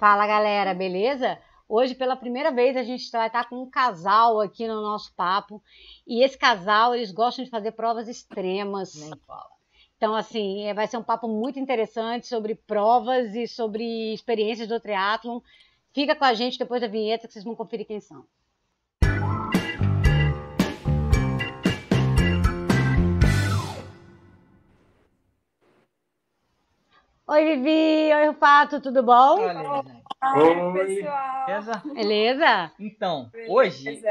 Fala, galera, beleza? Hoje, pela primeira vez, a gente vai estar com um casal aqui no nosso papo. E esse casal, eles gostam de fazer provas extremas. Nem fala. Então, assim, vai ser um papo muito interessante sobre provas e sobre experiências do triatlon. Fica com a gente depois da vinheta que vocês vão conferir quem são. Oi, Vivi! Oi, Rufato, tudo bom? Oi, pessoal. Beleza? Então, hoje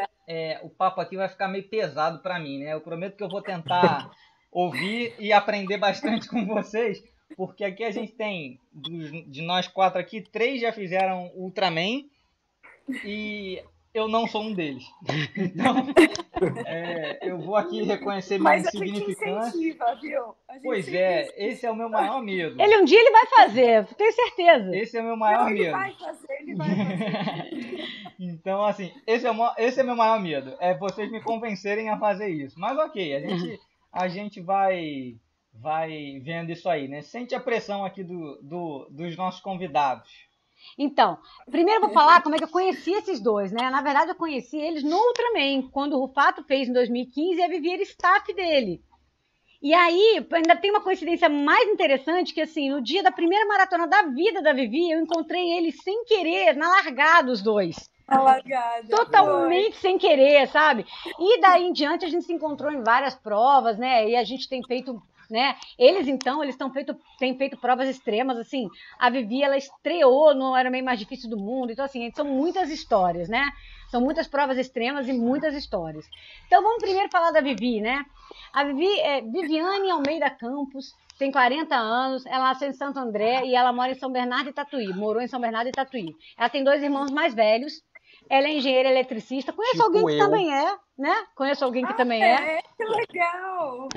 o papo aqui vai ficar meio pesado para mim, né? Eu prometo que eu vou tentar ouvir e aprender bastante com vocês, porque aqui a gente tem, de nós 4 aqui, 3 já fizeram Ultraman e eu não sou um deles. Então, eu vou aqui reconhecer minha insignificância. Mas a gente incentiva, viu? Pois é, esse é o meu maior medo. Um dia ele vai fazer, tenho certeza. Esse é o meu maior medo. Ele vai fazer. Então, assim, esse é o meu maior medo. É vocês me convencerem a fazer isso. Mas ok, a gente vai vendo isso aí, né? Sente a pressão aqui dos nossos convidados. Então, primeiro eu vou falar como é que eu conheci esses dois, né? Na verdade, eu conheci eles no Ultraman, quando o Rufato fez em 2015 e a Vivi era staff dele. E aí, ainda tem uma coincidência mais interessante, que assim, no dia da primeira maratona da vida da Vivi, eu encontrei eles sem querer, na largada, os dois. Na largada. Totalmente sem querer, sabe? E daí em diante a gente se encontrou em várias provas, né? E a gente tem feito, né? Eles têm feito provas extremas, assim. A Vivi, ela estreou no Ironman mais difícil do mundo. Então, assim, são muitas histórias, né? São muitas provas extremas e muitas histórias. Então, vamos primeiro falar da Vivi, né? A Vivi é Viviane Almeida Campos, tem 40 anos, ela nasceu em Santo André e ela mora em São Bernardo e Tatuí. Morou em São Bernardo e Tatuí. Ela tem 2 irmãos mais velhos. Ela é engenheira eletricista. Conheço Tipo alguém que eu. também é, né? Conheço alguém que também é. Que legal!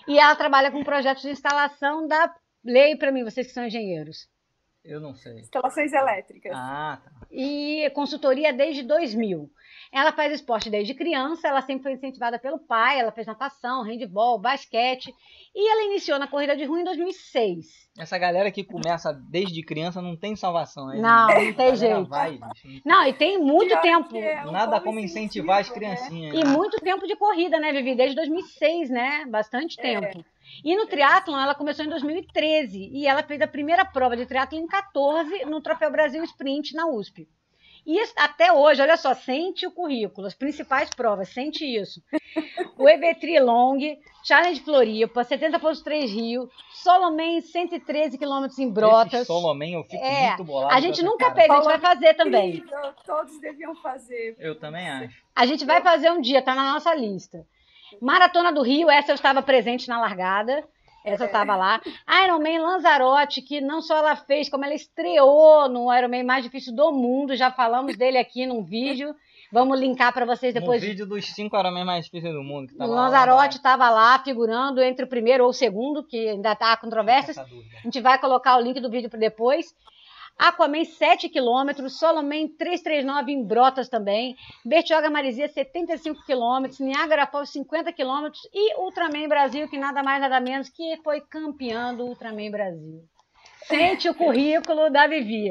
E ela trabalha com projetos de instalação da... Leia para mim, vocês que são engenheiros. Eu não sei. Instalações elétricas. Ah, tá. E consultoria desde 2000. Ela faz esporte desde criança, ela sempre foi incentivada pelo pai, ela fez natação, handebol, basquete, e ela iniciou na corrida de rua em 2006. Essa galera que começa desde criança não tem salvação. Não tem jeito. Não, e tem muito tempo. Nada como incentivar as criancinhas. E muito tempo de corrida, né, Vivi? Desde 2006, né? Bastante tempo. E no triatlon, ela começou em 2013, e ela fez a primeira prova de triatlon em 2014, no Troféu Brasil Sprint, na USP. E até hoje, olha só, sente o currículo, as principais provas, sente isso. O EV Long, Challenge Floripa, 70.3 Rio, Soloman 113 km em Brotas. Esse Soloman eu fico muito bolado. A gente nunca fez, a gente vai fazer também. Incrível, todos deviam fazer. Eu também acho. A gente vai fazer um dia, tá na nossa lista. Maratona do Rio, essa eu estava presente na largada. Essa eu estava lá. Ironman Lanzarote, que não só ela fez, como ela estreou no Ironman mais difícil do mundo. Já falamos dele aqui num vídeo. Vamos linkar para vocês depois. No vídeo dos 5 Ironman mais difíceis do mundo. O Lanzarote estava lá, figurando entre o primeiro ou o segundo, que ainda está controvérsias. A gente vai colocar o link do vídeo para depois. Aquaman 7 km, Soloman 339 em Brotas também, Bertioga Marizia 75 km, Niagara Falls 50 km e Ultraman Brasil, que nada mais nada menos que foi campeã do Ultraman Brasil. Sente o currículo da Vivi.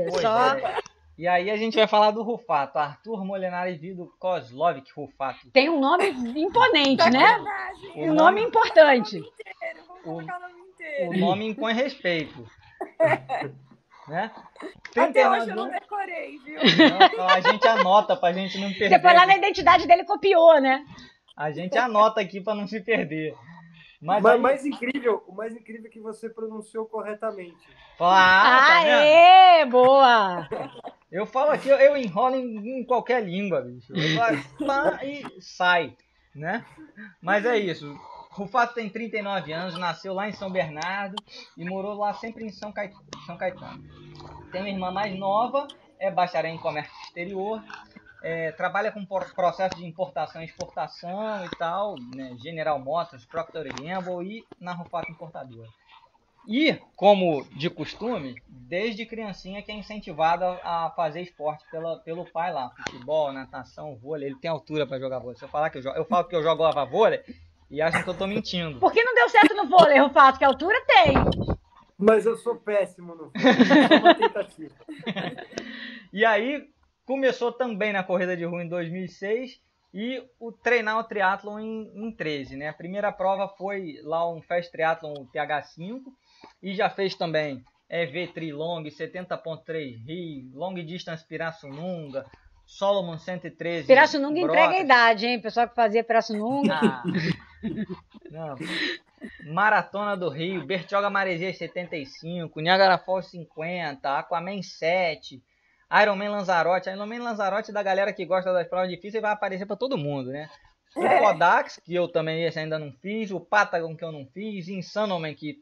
E aí a gente vai falar do Rufato, Arthur Molinari Vido Kozlovic Rufato. Tem um nome imponente, né? Um nome importante. Vamos colocar o nome inteiro. O nome impõe respeito. Né? Até hoje eu não decorei, viu? Não, a gente anota pra gente não perder. Você foi lá na identidade dele e copiou, né? A gente anota aqui pra não se perder. Mas aí... o mais incrível é que você pronunciou corretamente. Aê, boa! Eu falo aqui, eu enrolo em qualquer língua, bicho. Eu falo, e sai, né? Mas é isso. O Rufato tem 39 anos, nasceu lá em São Bernardo e morou lá sempre em São Caetano. Tem uma irmã mais nova, é bacharel em comércio exterior, trabalha com processo de importação e exportação e tal, né? General Motors, Procter & Gamble e na Rufato Importadora. E, como de costume, desde criancinha que é incentivado a fazer esporte pelo pai lá, futebol, natação, vôlei. Ele tem altura para jogar vôlei. Se eu falar que eu falo que eu jogava vôlei, e acham que eu tô mentindo. Por que não deu certo no vôlei, Rufato? Que altura tem. Mas eu sou péssimo no vôlei. Só uma tentativa. E aí começou também na corrida de rua em 2006 e treinar o triatlon em 13, né? A primeira prova foi lá um Fast Triathlon TH5 e já fez também EV Trilong, 70.3 Rio, Long Distance Pirassununga, Solomon 113. Pirassununga entrega a Brotas. idade, hein? O pessoal que fazia Pirassununga. Ah, não. Maratona do Rio, Bertioga Maresias 75, Niagara Falls 50, Aquaman 7, Ironman Lanzarote. Ironman Lanzarote da galera que gosta das provas difíceis vai aparecer para todo mundo, né? O Kodax, que eu também esse ainda não fiz, o Patagon que eu não fiz, Insanoman que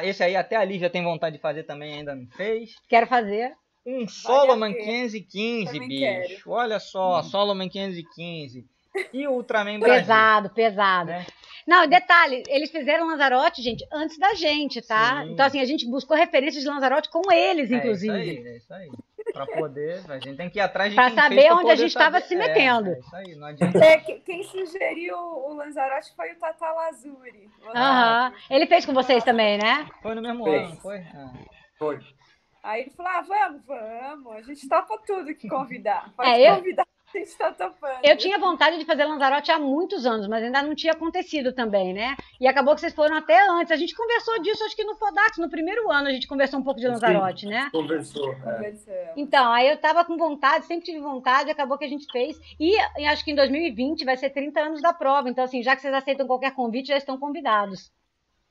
esse aí até a Lívia tem vontade de fazer também, ainda não fez. Quero fazer. Um Solomon pena. 515, Também bicho. quero. Olha só, Solomon 515. E o Ultraman Brasil. Pesado, pesado. Né? Não, detalhe, eles fizeram Lanzarote, gente, antes da gente, tá? Sim. Então, assim, a gente buscou referências de Lanzarote com eles, inclusive. É isso aí. Pra poder, a gente tem que ir atrás de Pra quem saber fez pra onde a poder gente estava saber. se metendo. É isso aí, não adianta. Quem sugeriu o Lanzarote foi o Tata Lazuri. Aham. Ele fez com vocês também, né? Foi no mesmo Fez. ano, não foi? Ah. Foi. Aí ele falou, vamos, a gente topa tudo que convidar. Pode É, convidar, a gente tá topando. Eu tinha vontade de fazer Lanzarote há muitos anos, mas ainda não tinha acontecido também, né? E acabou que vocês foram até antes. A gente conversou disso, acho que no Fodax, no primeiro ano, a gente conversou um pouco de Lanzarote, né? Conversou. Conversamos. Então, aí eu tava com vontade, sempre tive vontade, acabou que a gente fez. E acho que em 2020 vai ser 30 anos da prova. Então, assim, já que vocês aceitam qualquer convite, já estão convidados.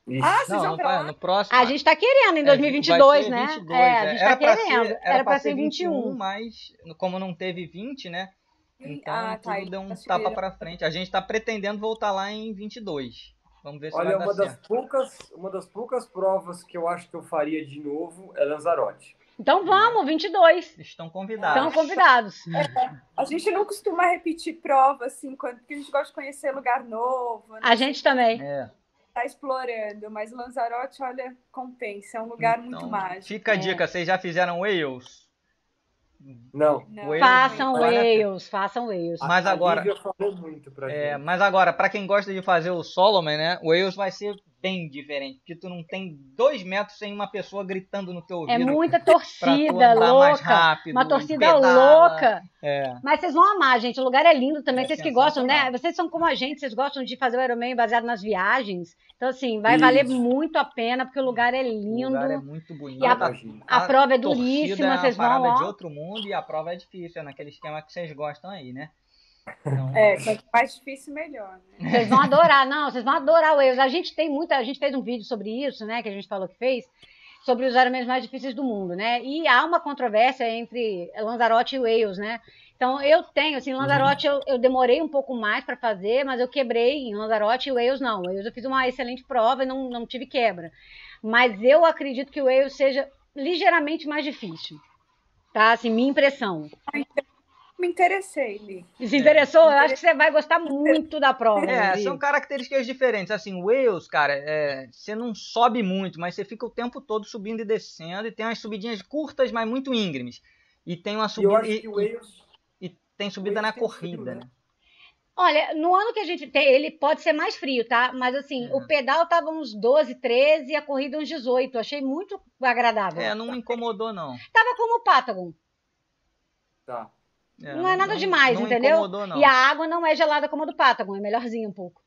Ixi. Ah, vocês Não, vão no, pra lá? no próximo. A gente tá querendo em 2022, vai ser né? 22, A gente tá querendo. Era pra ser 21. mas como não teve 20, né? Então Ah, tá, tudo deu um eles tapa viram. pra frente. A gente tá pretendendo voltar lá em 22. Vamos ver se Olha, vai dar certo. uma das poucas provas que eu acho que eu faria de novo é Lanzarote. Então vamos, 22. Estão convidados. Estão convidados. A gente não costuma repetir prova, assim, porque a gente gosta de conhecer lugar novo, né? A gente também. É. Tá explorando, mas Lanzarote, olha, compensa, é um lugar Então, muito mágico. fica a dica, vocês já fizeram Wales? Não. Não. Wales Façam vale a pena. Wales, façam Wales. Mas A agora- Lívia falou muito pra gente. Mas agora, pra quem gosta de fazer o Solomon, né? O Wales vai ser bem diferente, porque tu não tem 2 metros sem uma pessoa gritando no teu É ouvido muita pra tu torcida andar mais louca. rápido. Uma torcida pedala. louca. É. Mas vocês vão amar, gente. O lugar é lindo também. É Vocês que gostam, né? sensacional. Vocês são como a gente, vocês gostam de fazer o Ironman baseado nas viagens. Então, assim, vai Isso. valer muito a pena, porque o lugar é O lindo. lugar é muito bonito. E a- Imagina. A prova é torcida duríssima, é vocês uma vão, parada de ó. outro mundo e a prova é difícil, é naquele esquema que vocês gostam aí, né? Então, Quanto mais difícil, melhor, né? Vocês vão adorar, não, vocês vão adorar o Wales. A gente fez um vídeo sobre isso, né? Que a gente falou que fez, sobre os Ironmans mais difíceis do mundo, né? E há uma controvérsia entre Lanzarote e Wales, né? Então eu tenho, assim, Lanzarote eu demorei um pouco mais para fazer, mas eu quebrei em Lanzarote e Wales não. Wales eu fiz uma excelente prova e não tive quebra. Mas eu acredito que o Wales seja ligeiramente mais difícil. Tá? Assim, minha impressão. Me interessei, Li. Se interessou? Eu acho que você vai gostar muito da prova. Li. são características diferentes. Assim, Wales, cara, você não sobe muito, mas você fica o tempo todo subindo e descendo, e tem umas subidinhas curtas, mas muito íngremes. E tem uma E eu subida. acho que o Wales... E tem subida Wales na tem corrida, frio, né? né? Olha, no ano que a gente tem, ele pode ser mais frio, tá? Mas assim, o pedal tava uns 12, 13 e a corrida uns 18. Achei muito agradável. Não me incomodou, não. Tava como o Patagon. Tá. Não é nada demais, não entendeu? Incomodou, não. E a água não é gelada como a do Patagon, é melhorzinha um pouco.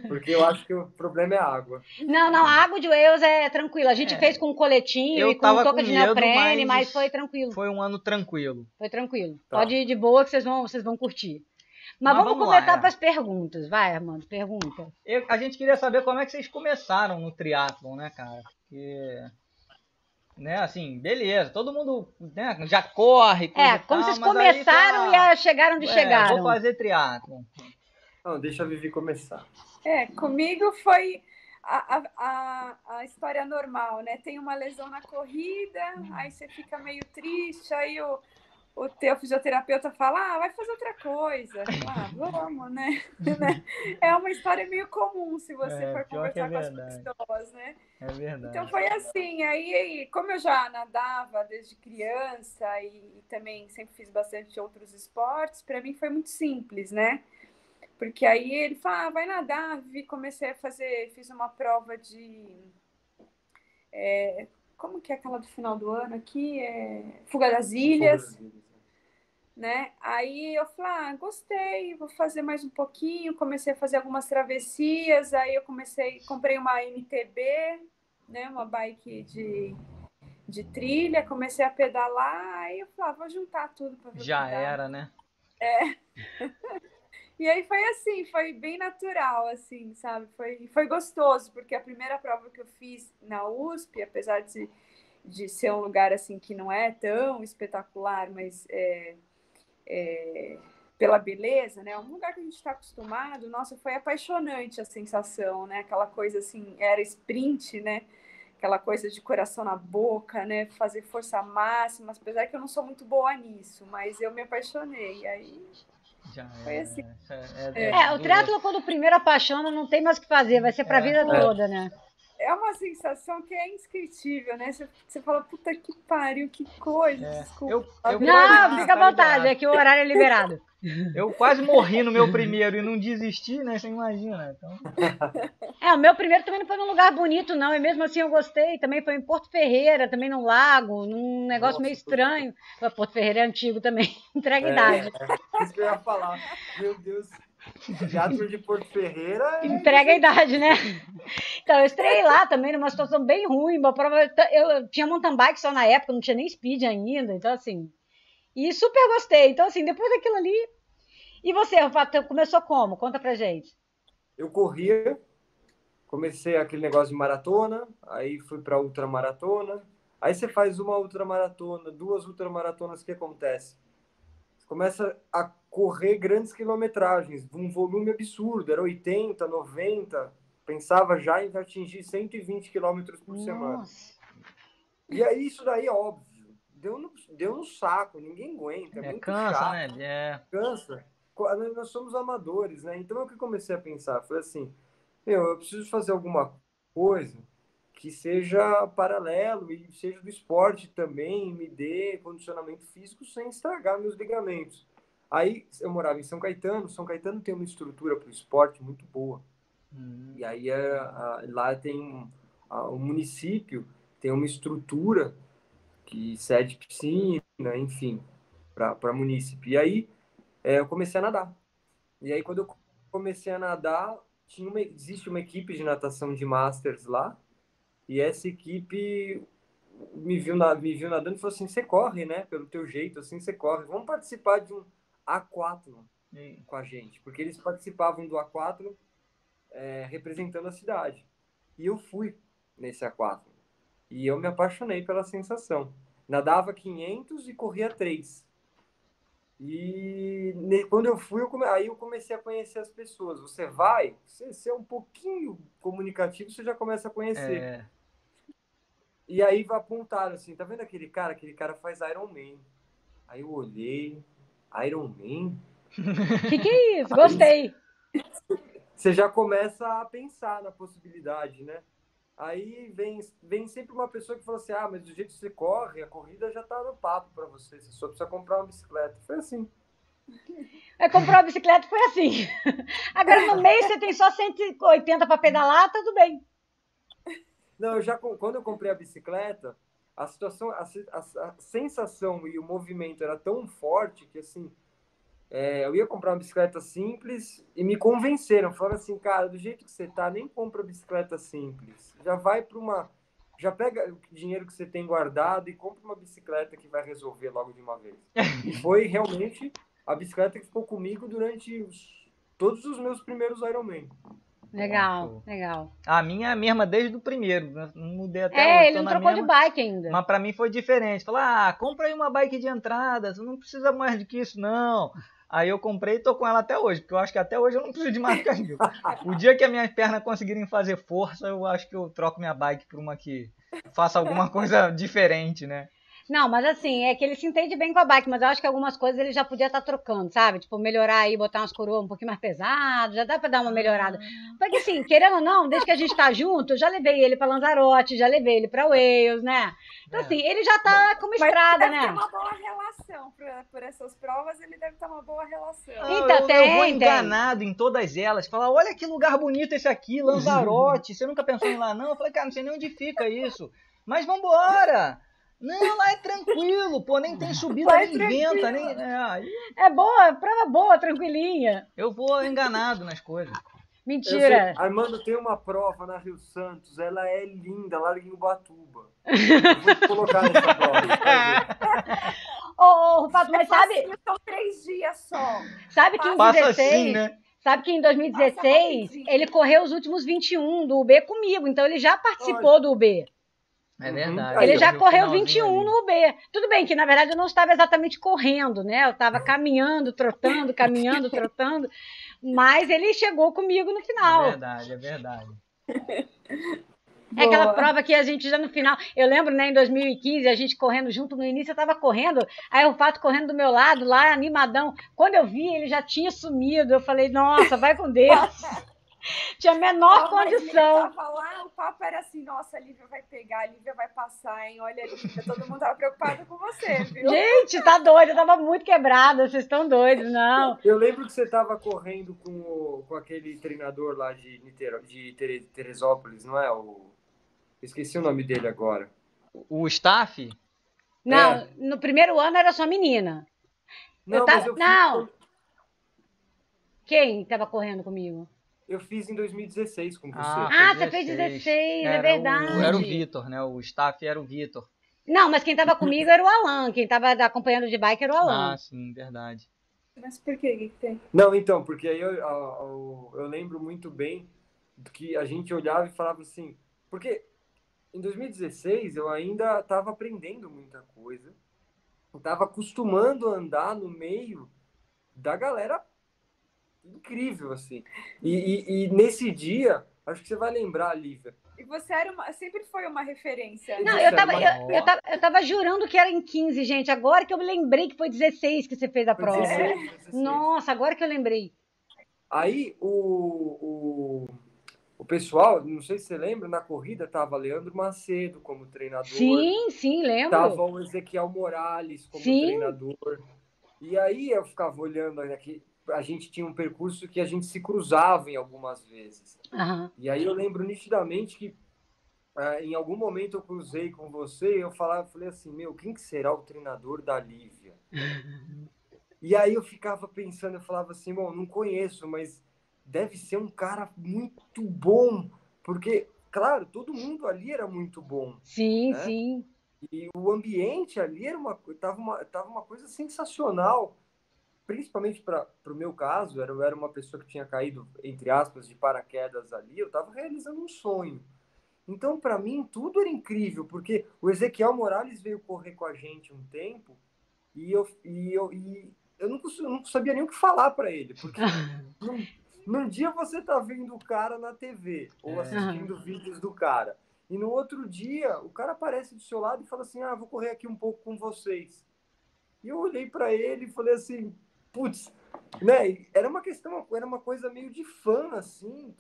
Porque eu acho que o problema é a água. Não, a água de Wales é tranquila. A gente fez com coletinho Eu e com tava touca com de medo, neoprene, mas mas foi tranquilo. Foi um ano tranquilo. Foi tranquilo. Tá. Pode ir de boa que vocês vão curtir. Mas vamos vamos começar lá, para as perguntas. Vai, Armando, pergunta. A gente queria saber como é que vocês começaram no triatlon, né, cara? Porque, né, assim, beleza, todo mundo, né, já corre, coisa e Como tal, vocês mas aí começaram e chegaram onde chegaram. Vou fazer triatlon. Não, deixa a Vivi começar. Comigo foi a história normal, né? Tem uma lesão na corrida, aí você fica meio triste, aí o teu fisioterapeuta fala, vai fazer outra coisa. Vamos, né? É uma história meio comum se você for pior que é conversar com as verdade. pessoas, né? É verdade. Então foi assim, aí como eu já nadava desde criança e também sempre fiz bastante outros esportes, para mim foi muito simples, né? Porque aí ele fala, vai nadar, comecei a fazer, fiz uma prova como que é aquela do final do ano aqui? Fuga das Ilhas, né? Aí eu falei, gostei, vou fazer mais um pouquinho. Comecei a fazer algumas travessias, aí eu comprei uma MTB, né? Uma bike de trilha, comecei a pedalar, aí eu falei, vou juntar tudo para ver. Já era, né? E aí foi assim, foi bem natural, assim, sabe? Foi gostoso, porque a primeira prova que eu fiz na USP, apesar de ser um lugar assim que não é tão espetacular, mas pela beleza, né? Um lugar que a gente está acostumado, nossa, foi apaixonante a sensação, né? Aquela coisa assim, era sprint, né? Aquela coisa de coração na boca, né? Fazer força máxima, apesar que eu não sou muito boa nisso, mas eu me apaixonei. Aí foi assim. O triatlo, quando o primeiro apaixona, não tem mais o que fazer, vai ser pra vida toda, né? É uma sensação que é indescritível, né? Você fala, puta que pariu, que coisa, desculpa. Não, fica à vontade, é que o horário é liberado. Eu quase morri no meu primeiro e não desisti, né? Você imagina. Então... o meu primeiro também não foi num lugar bonito, não. E mesmo assim eu gostei. Também foi em Porto Ferreira, também num lago, num negócio meio estranho. Porto Ferreira é antigo também, entrega idade. Isso que eu ia falar. Meu Deus. Teatro de Porto Ferreira. Entrega a idade, né? Então, eu estreiei lá também, numa situação bem ruim. Uma prova, eu tinha mountain bike só na época, não tinha nem speed ainda. Então, assim. E super gostei. Então, assim, depois daquilo ali. E você, Rafa, começou como? Conta pra gente. Eu corria, comecei aquele negócio de maratona, aí fui pra ultramaratona. Aí você faz uma ultramaratona, 2 ultramaratonas, o que acontece? Você começa a correr grandes quilometragens, um volume absurdo, era 80, 90, pensava já em atingir 120 quilômetros por semana. E aí isso daí, óbvio, deu no saco, ninguém aguenta, é muito cansa, chato, né? Cansa. Nós somos amadores, né? Então eu que comecei a pensar, falei assim, eu preciso fazer alguma coisa que seja paralelo e seja do esporte também, me dê condicionamento físico sem estragar meus ligamentos. Aí eu morava em São Caetano tem uma estrutura para o esporte muito boa. E aí lá tem o município tem uma estrutura que cede piscina, enfim, para município. E aí eu comecei a nadar. E aí quando eu comecei a nadar, existe uma equipe de natação de Masters lá, e essa equipe me viu nadando e falou assim, você corre, né? Pelo teu jeito, assim, você corre. Vamos participar de um A4 com a gente. Porque eles participavam do A4 representando a cidade. E eu fui nesse A4. E eu me apaixonei pela sensação. Nadava 500 e corria 3. E quando eu fui, aí eu comecei a conhecer as pessoas. Você é um pouquinho comunicativo, você já começa a conhecer. E aí apontaram assim, tá vendo aquele cara? Aquele cara faz Iron Man. Aí eu olhei, Iron Man? Que é isso? Gostei. Você já começa a pensar na possibilidade, né? Aí vem sempre uma pessoa que fala assim, mas do jeito que você corre, a corrida já tá no papo para você só precisa comprar uma bicicleta. Foi assim. Comprar uma bicicleta foi assim. Agora no mês você tem só 180 para pedalar, tudo bem. Não, quando eu comprei a bicicleta, a situação, a sensação e o movimento era tão forte que assim, eu ia comprar uma bicicleta simples e me convenceram, falaram assim, cara, do jeito que você tá, nem compra bicicleta simples, já pega o dinheiro que você tem guardado e compra uma bicicleta que vai resolver logo de uma vez. E foi realmente a bicicleta que ficou comigo durante todos os meus primeiros Ironman. Legal, legal. A minha é mesma desde o primeiro, não mudei até hoje. Ele não trocou de bike ainda. Mas pra mim foi diferente. Falar, compra aí uma bike de entrada, você não precisa mais do que isso, não. Aí eu comprei e tô com ela até hoje, porque eu acho que até hoje eu não preciso de mais cardio. O dia que as minhas pernas conseguirem fazer força, eu acho que eu troco minha bike por uma que faça alguma coisa diferente, né? Não, mas assim, é que ele se entende bem com a bike, mas eu acho que algumas coisas ele já podia estar trocando, sabe? Tipo, melhorar aí, botar umas coroas um pouquinho mais pesadas, já dá pra dar uma melhorada. Porque assim, querendo ou não, desde que a gente tá junto, eu já levei ele pra Lanzarote, já levei ele pra Wales, né? Então assim, ele já tá como estrada, deve ter né? uma boa relação por essas provas, ele deve ter uma boa relação. Então, eu vou tem. enganado em todas elas. Falar, olha que lugar bonito esse aqui, Lanzarote. Você nunca pensou em ir lá, não? Eu falei, cara, não sei nem onde fica isso. Mas vambora! Não, lá é tranquilo, pô, nem tem subida, Lá é nem venta, nem. Aí É boa, prova boa, tranquilinha. eu vou enganado nas coisas. Mentira. Armando, tem uma prova na Rio Santos, ela é linda, lá em Ubatuba. Eu vou te colocar nessa prova. Você vai ver. Ô, Rufato, mas São 3 dias só. sabe que em Passa 16, assim, né? sabe que em 2016 ele correu os últimos 21 do UB comigo, então ele já participou do UB. É verdade. Ele Aí, já eu vi o correu finalzinho 21 ali. no UB. Tudo bem que, na verdade, eu não estava exatamente correndo, né? Eu estava caminhando, trotando, caminhando, trotando. Mas ele chegou comigo no É final. verdade, é verdade. É aquela Boa. prova que a gente já no final... Eu lembro, né, em 2015, a gente correndo junto. No início eu estava correndo, aí o Fato correndo do meu lado, lá, animadão. Quando eu vi, ele já tinha sumido. Eu falei, nossa, vai com Deus. Tinha a menor Mas ele condição. tava lá, o papo era assim, nossa, a Lívia vai pegar, a Lívia vai passar, hein? Olha, Lívia, todo mundo tava preocupado com você, viu? Gente, tá doido, eu tava muito quebrada, vocês estão doidos, não. Eu lembro que você estava correndo com aquele treinador lá de Teresópolis, não é? Esqueci o nome dele agora. O staff? Não, no primeiro ano era só menina. Não, mas eu Não! Quem tava correndo comigo? Eu fiz em 2016 com você. Ah, você fez 16, é verdade. Era o Vitor, né? O staff era o Vitor. Não, mas quem tava comigo era o Alan. Quem tava acompanhando de bike era o Alan. Ah, sim, verdade. Mas por quê? O que tem? Não, então, porque aí eu lembro muito bem que a gente olhava e falava assim... Porque em 2016 eu ainda estava aprendendo muita coisa. Eu estava acostumando a andar no meio da galera incrível, assim. E nesse dia, acho que você vai lembrar, Lívia. E você sempre foi uma referência. Não, né? eu tava jurando que era em 15, gente. Agora que eu me lembrei que foi 16 que você fez a prova. 16. Nossa, agora que eu lembrei. Aí o pessoal, não sei se você lembra, na corrida tava Leandro Macedo como treinador. Sim, lembro. Tava o Ezequiel Morales como treinador. E aí eu ficava olhando aqui, a gente tinha um percurso que a gente se cruzava em algumas vezes. Uhum. E aí eu lembro nitidamente que em algum momento eu cruzei com você e eu falei assim, quem que será o treinador da Lívia? E aí eu ficava pensando, eu falava assim, não conheço, mas deve ser um cara muito bom, porque, claro, todo mundo ali era muito bom. Sim, né? sim. E o ambiente ali tava uma coisa sensacional, principalmente para o meu caso, eu era uma pessoa que tinha caído, entre aspas, de paraquedas ali, eu estava realizando um sonho. Então, para mim, tudo era incrível, porque o Ezequiel Morales veio correr com a gente um tempo e eu não sabia nem o que falar para ele, porque num dia você tá vendo o cara na TV ou assistindo vídeos do cara, e no outro dia o cara aparece do seu lado e fala assim, vou correr aqui um pouco com vocês. E eu olhei para ele e falei assim, putz, né? Era uma coisa meio de fã, assim,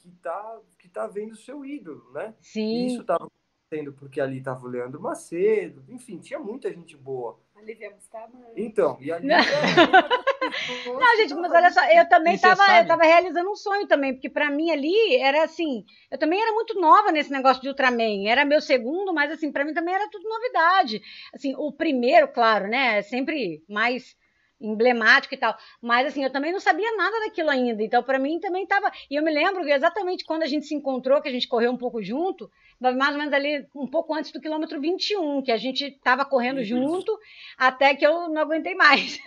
que tá vendo o seu ídolo, né? Sim. E isso tava acontecendo porque ali tava o Leandro Macedo, enfim, tinha muita gente boa. A Lívia Mustama. Então, e ali... Não, gente, mas olha só, eu também tava realizando um sonho também, porque pra mim ali era assim, eu também era muito nova nesse negócio de Ultraman, era meu segundo, mas assim, pra mim também era tudo novidade. Assim, o primeiro, claro, né, sempre mais emblemático e tal, mas assim, eu também não sabia nada daquilo ainda, então pra mim também tava, e eu me lembro que exatamente quando a gente se encontrou, que a gente correu um pouco junto, mais ou menos ali um pouco antes do quilômetro 21, que a gente tava correndo junto, até que eu não aguentei mais.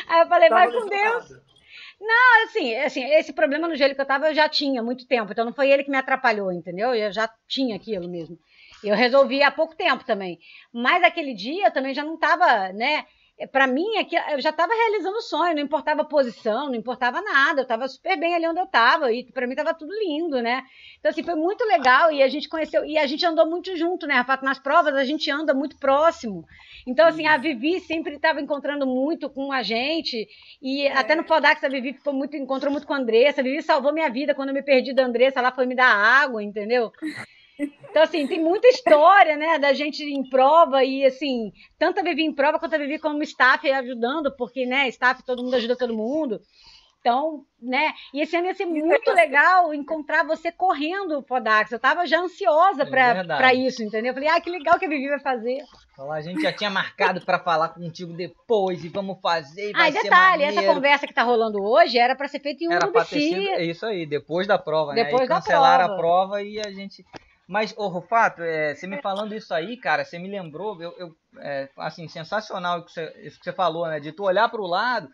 Aí eu falei, vai com Deus. Não, assim, esse problema no joelho que eu tava, eu já tinha há muito tempo, então não foi ele que me atrapalhou, entendeu? Eu já tinha aquilo mesmo. Eu resolvi há pouco tempo também. Mas aquele dia eu também já não tava, né? Para mim, aqui, eu já estava realizando o sonho, não importava a posição, não importava nada, eu estava super bem ali onde eu estava, e para mim estava tudo lindo, né? Então, assim, foi muito legal, e a gente conheceu, e a gente andou muito junto, né, Rafa? Nas provas a gente anda muito próximo. Então, assim, a Vivi sempre estava encontrando muito com a gente, e até no Podax a Vivi encontrou muito com a Andressa, a Vivi salvou minha vida quando eu me perdi da Andressa, ela foi me dar água, entendeu? Então, assim, tem muita história, né, da gente em prova e, assim, tanto a Vivi em prova quanto a Vivi como staff ajudando, porque, né, staff, todo mundo ajuda todo mundo. Então, né, e esse ano ia ser muito legal encontrar você correndo o Podax. Eu tava já ansiosa para isso, entendeu? Eu falei, que legal que a Vivi vai fazer. Então, a gente já tinha marcado para falar contigo depois e vamos fazer, e vai ser detalhe, maneiro. essa conversa que tá rolando hoje era para ser feita em Urubici. É isso aí, depois da prova, depois né? E da cancelaram prova. a prova e a gente... Mas, Rufato, você me falando isso aí, cara, você me lembrou, assim, sensacional isso que você falou, né? De tu olhar pro lado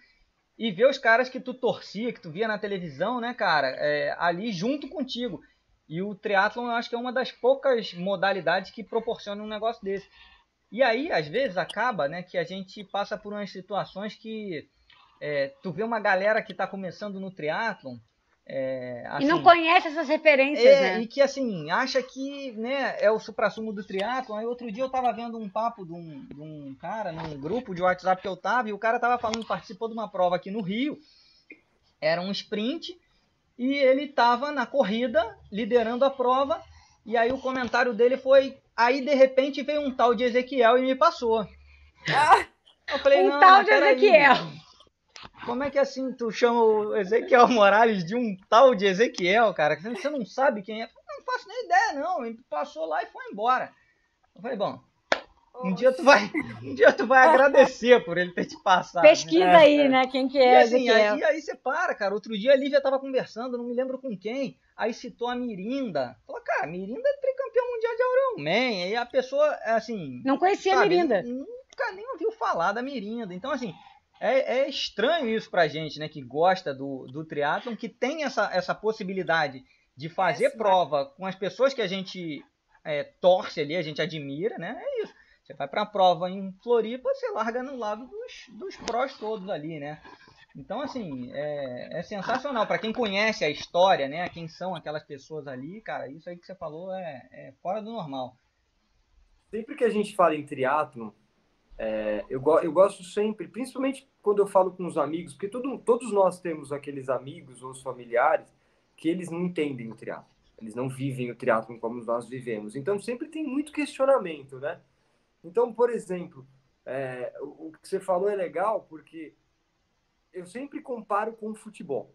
e ver os caras que tu torcia, que tu via na televisão, né, cara, ali junto contigo. E o triatlon, eu acho que é uma das poucas modalidades que proporciona um negócio desse. E aí, às vezes, acaba, né, que a gente passa por umas situações que tu vê uma galera que tá começando no triatlon, assim, e não conhece essas referências, né? E que, assim, acha que, né, é o suprassumo do triatlon. Aí outro dia eu tava vendo um papo de um cara num grupo de WhatsApp que eu tava, e o cara tava falando, participou de uma prova aqui no Rio, era um sprint, e ele tava na corrida, liderando a prova, e aí o comentário dele foi, aí de repente veio um tal de Ezequiel e me passou. Eu falei, um tal de Ezequiel. Como é que assim tu chama o Ezequiel Morales de um tal de Ezequiel, cara? Você não sabe quem é? Eu não faço nem ideia, não. Ele passou lá e foi embora. Eu falei, bom, um dia tu vai agradecer por ele ter te passado. Pesquisa aí, né? Quem que é, e assim, Ezequiel. Aí você para, cara. Outro dia a Lívia tava conversando, não me lembro com quem. Aí citou a Mirinda. Falou, cara, Mirinda é tricampeão mundial de Ironman. Aí a pessoa, assim... Não conhecia a Mirinda. Nunca nem ouviu falar da Mirinda. Então, assim... É estranho isso pra gente, né, que gosta do triatlon, que tem essa possibilidade de fazer prova com as pessoas que a gente torce ali, a gente admira, né? É isso. Você vai pra prova em Floripa, você larga no lado dos prós todos ali, né? Então, assim, é sensacional. Para quem conhece a história, né, quem são aquelas pessoas ali, cara, isso aí que você falou é fora do normal. Sempre que a gente fala em triatlon, eu gosto sempre, principalmente quando eu falo com os amigos, porque todos nós temos aqueles amigos ou os familiares que eles não entendem o triatlon. Eles não vivem o triatlon como nós vivemos. Então, sempre tem muito questionamento, né? Então, por exemplo, o que você falou é legal, porque eu sempre comparo com o futebol.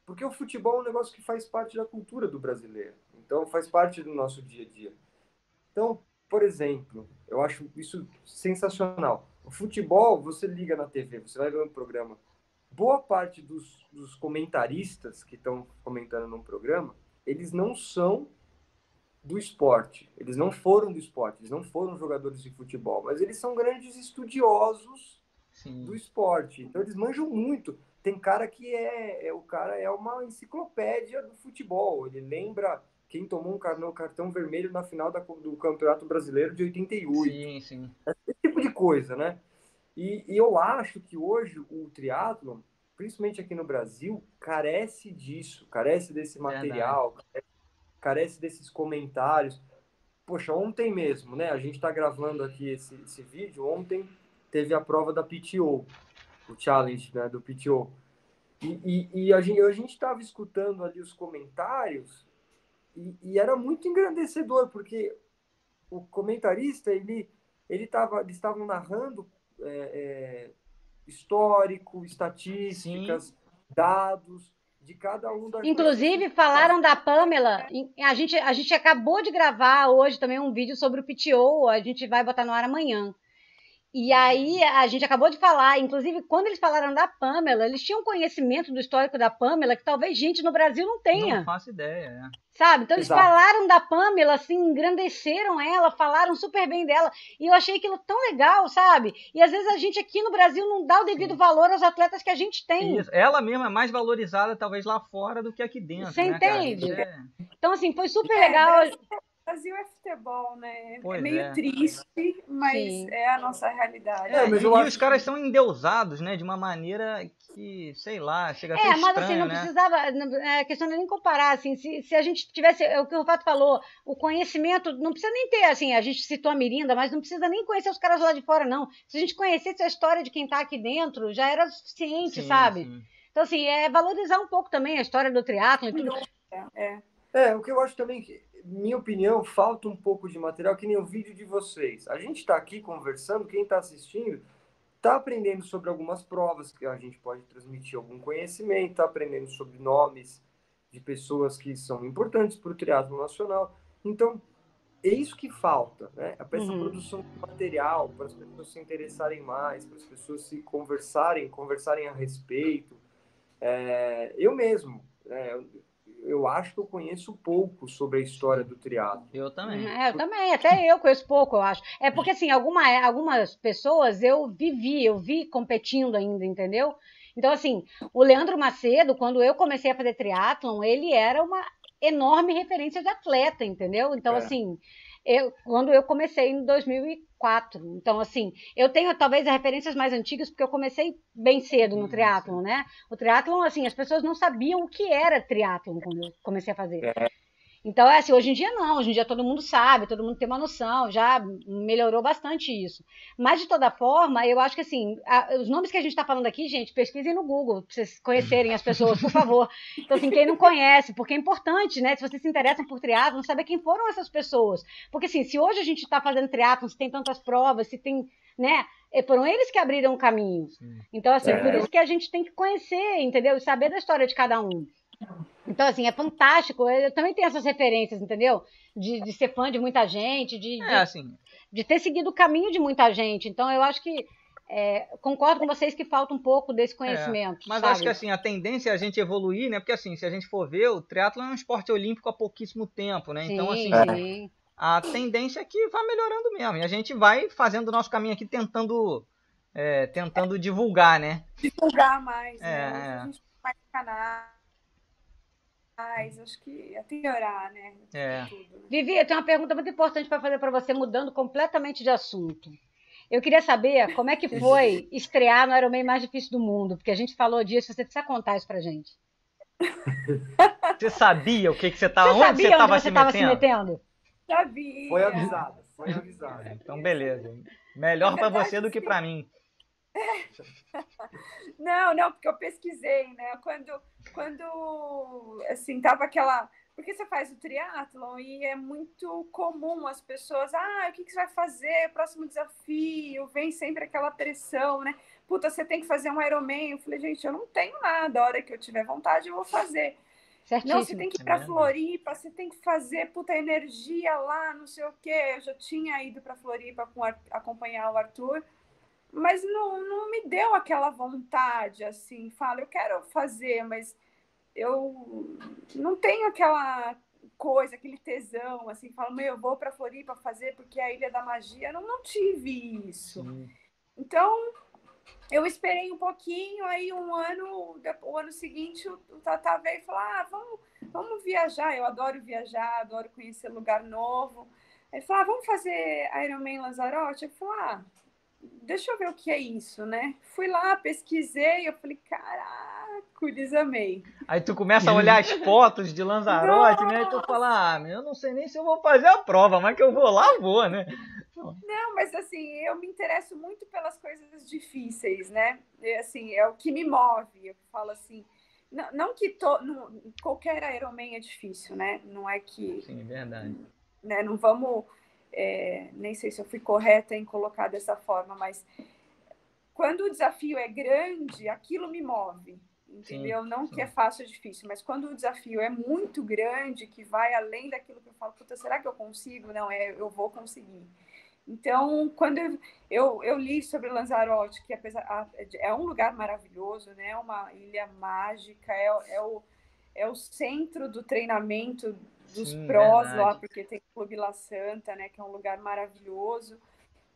Porque o futebol é um negócio que faz parte da cultura do brasileiro. Então, faz parte do nosso dia a dia. Então, por exemplo, eu acho isso sensacional. O futebol, você liga na TV, você vai ver um programa. Boa parte dos comentaristas que estão comentando num programa, eles não são do esporte. Eles não foram do esporte, eles não foram jogadores de futebol, mas eles são grandes estudiosos do esporte. Então, eles manjam muito. Tem cara que o cara é uma enciclopédia do futebol. Ele lembra quem tomou um cartão vermelho na final do Campeonato Brasileiro de 88. Sim, sim. Esse tipo de coisa, né? E eu acho que hoje o triatlon, principalmente aqui no Brasil, carece disso, carece desse material, carece desses comentários. Poxa, ontem mesmo, né? A gente está gravando aqui esse vídeo. Ontem teve a prova da PTO, o challenge, né, do PTO. E a gente estava escutando ali os comentários e era muito engrandecedor, porque o comentarista, eles estavam narrando histórico, estatísticas, dados de cada um das... Inclusive, falaram da Pamela. A gente acabou de gravar hoje também um vídeo sobre o PTO. A gente vai botar no ar amanhã. E aí, a gente acabou de falar, inclusive, quando eles falaram da Pamela, eles tinham conhecimento do histórico da Pamela que talvez gente no Brasil não tenha. Não faço ideia, Sabe? Então, eles falaram da Pamela, assim, engrandeceram ela, falaram super bem dela. E eu achei aquilo tão legal, sabe? E às vezes a gente aqui no Brasil não dá o devido valor aos atletas que a gente tem. Isso. Ela mesma é mais valorizada, talvez, lá fora do que aqui dentro. Você né, entende? Cara? Então, assim, foi super legal. Brasil é futebol, né? É Pois meio é. triste, mas Sim. é a nossa realidade. mas E eu acho os caras são endeusados, né? De uma maneira que, sei lá, chega a ser Mas assim, estranho, não né? precisava, a questão não é nem comparar, assim, se a gente tivesse, é o que o Fato falou, o conhecimento, não precisa nem ter, assim, a gente citou a Mirinda, mas não precisa nem conhecer os caras lá de fora, não. Se a gente conhecesse a história de quem tá aqui dentro, já era suficiente, Sim, sabe? sim. Então, assim, é valorizar um pouco também a história do triatlon e tudo. o que eu acho também que, minha opinião, falta um pouco de material, que nem o vídeo de vocês. A gente está aqui conversando, quem está assistindo está aprendendo sobre algumas provas que a gente pode transmitir algum conhecimento, está aprendendo sobre nomes de pessoas que são importantes para o triatlo nacional. Então, é isso que falta, né? Essa produção de material para as pessoas se interessarem mais, para as pessoas se conversarem a respeito. Eu mesmo, eu acho que eu conheço pouco sobre a história do triatlo. Eu também. Eu também, até eu conheço pouco, eu acho. É porque, assim, algumas pessoas eu vi competindo ainda, entendeu? Então, assim, o Leandro Macedo, quando eu comecei a fazer triatlon, ele era uma enorme referência de atleta, entendeu? Então, assim, quando eu comecei em 2004. Então, assim, eu tenho talvez as referências mais antigas, porque eu comecei bem cedo no triatlon, né? O triatlon, assim, as pessoas não sabiam o que era triatlon quando eu comecei a fazer. Então, assim, hoje em dia não, hoje em dia todo mundo sabe, todo mundo tem uma noção, já melhorou bastante isso. Mas, de toda forma, eu acho que, assim, os nomes que a gente está falando aqui, gente, pesquisem no Google, para vocês conhecerem as pessoas, por favor. Então, assim, quem não conhece, porque é importante, né, se vocês se interessam por triatlon, saber quem foram essas pessoas. Porque, assim, se hoje a gente está fazendo triatlon, se tem tantas provas, se tem, né, foram eles que abriram o caminho. Então, assim, por isso que a gente tem que conhecer, entendeu? E saber da história de cada um. Então, assim, é fantástico. Eu também tenho essas referências, entendeu? De ser fã de muita gente, Assim, de ter seguido o caminho de muita gente. Então, eu acho que concordo com vocês que falta um pouco desse conhecimento. mas sabe? acho que assim, a tendência é a gente evoluir, né? Porque assim, se a gente for ver, o triatlon é um esporte olímpico há pouquíssimo tempo, né? Sim, Então, assim, sim. a tendência é que vai melhorando mesmo. E a gente vai fazendo o nosso caminho aqui tentando divulgar, né? Divulgar mais, né? Hoje a É, gente tem mais canais, acho que é melhorar, né? Tudo, né? Vivi, eu tenho uma pergunta muito importante para fazer para você, mudando completamente de assunto. Eu queria saber como é que foi estrear no Ironman mais difícil do mundo, porque a gente falou disso, você precisa contar isso pra gente. Você sabia o que você estava, Você onde você sabia estava onde você estava se metendo? Sabia. Foi avisado, foi avisado. Então, beleza. Melhor para você do que para mim. Não, porque eu pesquisei, né? Quando assim, tava aquela. Porque você faz o triatlon e é muito comum as pessoas, o que você vai fazer? Próximo desafio, vem sempre aquela pressão, né? Puta, você tem que fazer um Ironman. Eu falei, gente, eu não tenho nada. A hora que eu tiver vontade, eu vou fazer. Certíssimo. Não, você tem que ir para Floripa, você tem que fazer puta energia lá, não sei o quê. Eu já tinha ido para Floripa acompanhar o Arthur, mas não me deu aquela vontade, assim, fala, eu quero fazer, mas eu não tenho aquela coisa, aquele tesão, assim, falo, eu vou para Floripa fazer porque é a Ilha da Magia, não tive isso. Então, eu esperei um pouquinho, aí o ano seguinte, o Tatá veio e falou, vamos viajar, eu adoro viajar, adoro conhecer lugar novo. Ele falou, vamos fazer Ironman Lanzarote? Eu falei, deixa eu ver o que é isso, né? Fui lá, pesquisei, eu falei, caraca, amei. Aí tu começa a olhar as fotos de Lanzarote, né? E tu fala, eu não sei nem se eu vou fazer a prova, mas que eu vou lá, vou, né? Não, mas assim, eu me interesso muito pelas coisas difíceis, né? Assim, é o que me move. Eu falo assim, não que qualquer Ironman é difícil, né? Não é que... Sim, verdade. Né, não vamos... nem sei se eu fui correta em colocar dessa forma, mas quando o desafio é grande, aquilo me move, entendeu? Não que é fácil ou difícil, mas quando o desafio é muito grande, que vai além daquilo que eu falo, puta, será que eu consigo? Não, eu vou conseguir. Então, quando eu li sobre Lanzarote, que é um lugar maravilhoso, né? É uma ilha mágica, é o centro do treinamento dos prós lá, porque tem o Clube La Santa, né? Que é um lugar maravilhoso.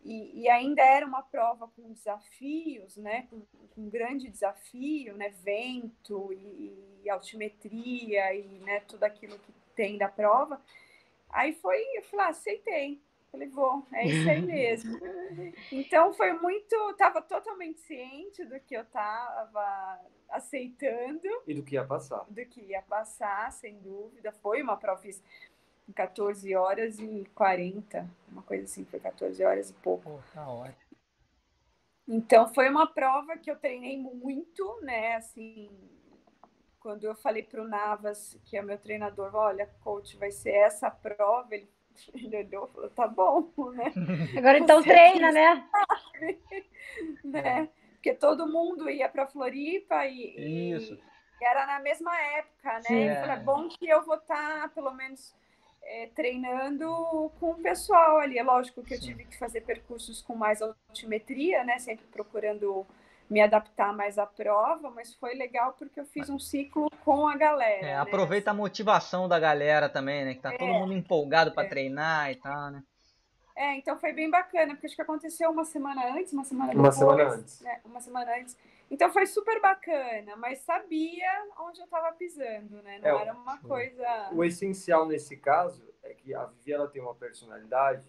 E ainda era uma prova com desafios, né? Com um grande desafio, né? Vento e altimetria e, né? Tudo aquilo que tem da prova. Aí eu falei, aceitei. Falei, vou, é isso aí mesmo. Então foi tava totalmente ciente do que eu tava aceitando. E do que ia passar. Do que ia passar, sem dúvida. Foi uma prova, fiz em 14 horas e 40, uma coisa assim, foi 14 horas e pouco. Pô, tá ótimo. Então foi uma prova que eu treinei muito, né, assim, quando eu falei pro Navas, que é meu treinador, olha, coach, vai ser essa prova, ele olhou e falou, tá bom, né? Agora então treina, né? Né? Porque todo mundo ia para Floripa Isso. e era na mesma época, né? Sim. Eu falei, é bom que eu vou estar, pelo menos, treinando com o pessoal ali. É lógico que eu tive que fazer percursos com mais altimetria, né? Sempre procurando me adaptar mais à prova, mas foi legal porque eu fiz um ciclo com a galera. É, aproveita a motivação da galera também, né? Que tá todo mundo empolgado para treinar e tal, né? Então foi bem bacana, porque acho que aconteceu uma semana antes, uma semana Uma depois. semana antes. Né? Uma semana antes. Então foi super bacana, mas sabia onde eu estava pisando, né? Não era uma coisa... O essencial nesse caso é que a Vivi, ela tem uma personalidade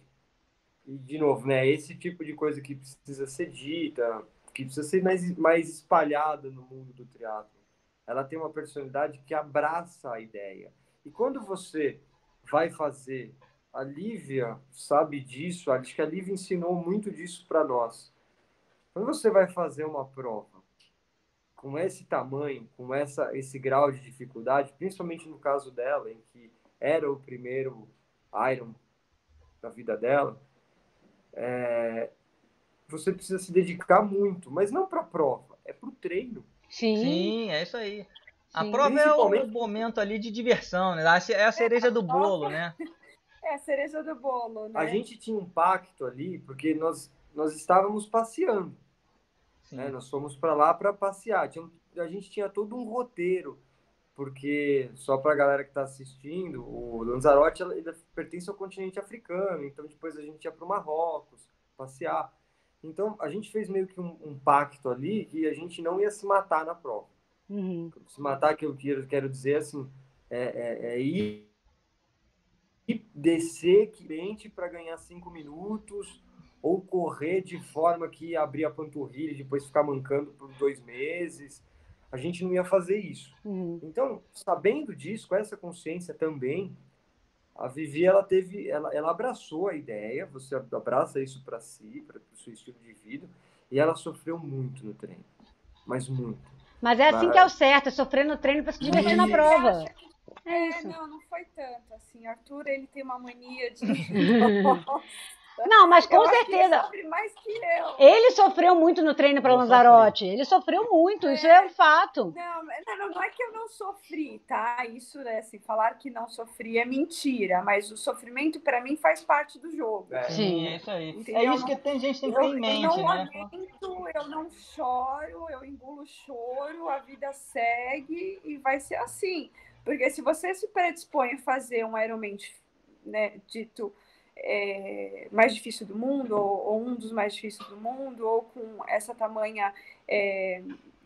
e, de novo, né? Esse tipo de coisa que precisa ser dita, que precisa ser mais espalhada no mundo do triatlo. Ela tem uma personalidade que abraça a ideia. E quando você vai fazer... A Lívia sabe disso, acho que a Lívia ensinou muito disso para nós. Quando você vai fazer uma prova com esse tamanho, com esse grau de dificuldade, principalmente no caso dela, em que era o primeiro Iron da vida dela, você precisa se dedicar muito, mas não para a prova, é para o treino. Sim, é isso aí. A Sim. prova é o momento ali de diversão, né? É a cereja do bolo, né? É a cereja do bolo, né? A gente tinha um pacto ali, porque nós estávamos passeando. Né? Nós fomos para lá para passear. A gente tinha todo um roteiro, porque, só para a galera que está assistindo, o Lanzarote ele pertence ao continente africano, então depois a gente ia para o Marrocos passear. Então a gente fez meio que um pacto ali que a gente não ia se matar na prova. Uhum. Se matar, que eu quero dizer assim, ir e descer quente para ganhar 5 minutos, ou correr de forma que abrir a panturrilha e depois ficar mancando por 2 meses. A gente não ia fazer isso. Uhum. Então, sabendo disso, com essa consciência também, a Vivi, ela abraçou a ideia, você abraça isso para si, para o seu estilo de vida, e ela sofreu muito no treino. Mas muito. Mas é assim que é o certo, é sofrer no treino para se divertir na prova. Não foi tanto, assim, Arthur, ele tem uma mania de... Não, mas com certeza. Ele sofre mais que eu. Ele sofreu muito no treino para Lanzarote. Ele sofreu muito, isso é um fato. Não é que eu não sofri, tá? Isso, assim, falar que não sofri é mentira, mas o sofrimento para mim faz parte do jogo. Sim, é isso aí. Entendeu? É isso que tem gente tem que ter em mente, né? Eu não choro, eu engulo choro, a vida segue e vai ser assim. Porque se você se predispõe a fazer um Ironman, né, dito mais difícil do mundo, ou um dos mais difíceis do mundo, ou com essa tamanha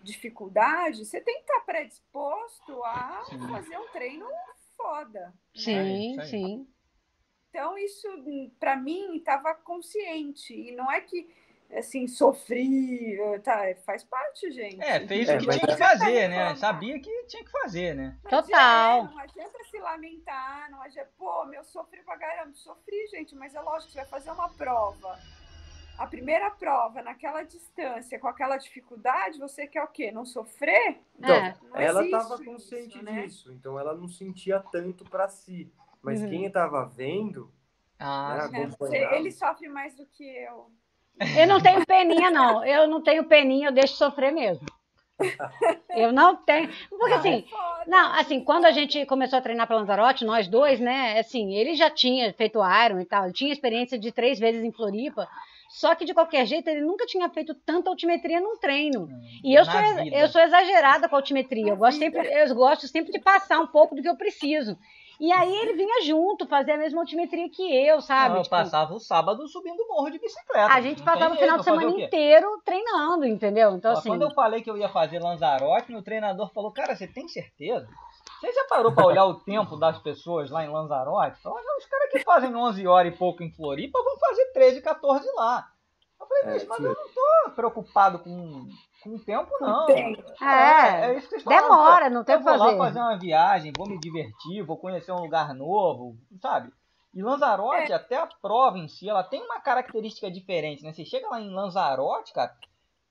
dificuldade, você tem que estar predisposto a fazer um treino foda. Sim, né? sim. Então, isso, para mim, estava consciente. E não é que, assim, sofri, tá, faz parte, gente. Fez o que tinha que fazer, né? Sabia que tinha que fazer, né? Total. Não adianta se lamentar, não adianta, eu sofri pra caramba. Sofri, gente, mas é lógico que você vai fazer uma prova. A primeira prova, naquela distância, com aquela dificuldade, você quer o quê? Não sofrer? Então, não ela estava consciente disso, né? Então ela não sentia tanto para si. Mas quem estava vendo, ele sofre mais do que eu. Eu não tenho peninha, não. Eu não tenho peninha, eu deixo sofrer mesmo. Eu não tenho. Porque assim, quando a gente começou a treinar para Lanzarote, nós dois, né? Assim, ele já tinha feito Iron e tal, ele tinha experiência de 3 vezes em Floripa. Só que, de qualquer jeito, ele nunca tinha feito tanta altimetria num treino. E eu sou exagerada com a altimetria. Eu gosto sempre de passar um pouco do que eu preciso. E aí ele vinha junto, fazer a mesma altimetria que eu, sabe? Eu passava o sábado subindo o morro de bicicleta. A gente passava o final de semana inteiro treinando, entendeu? Então, assim... Quando eu falei que eu ia fazer Lanzarote, meu treinador falou, cara, você tem certeza? Você já parou para olhar o tempo das pessoas lá em Lanzarote? Os caras que fazem 11 horas e pouco em Floripa vão fazer 13, 14 lá. Eu falei, bicho, mas eu não tô preocupado com o tempo, não. É isso que vocês falaram. Demora, não tem o que fazer. Eu vou lá fazer. fazer uma viagem, vou me divertir, vou conhecer um lugar novo, sabe? E Lanzarote, até a prova em si, ela tem uma característica diferente, né? Você chega lá em Lanzarote, cara,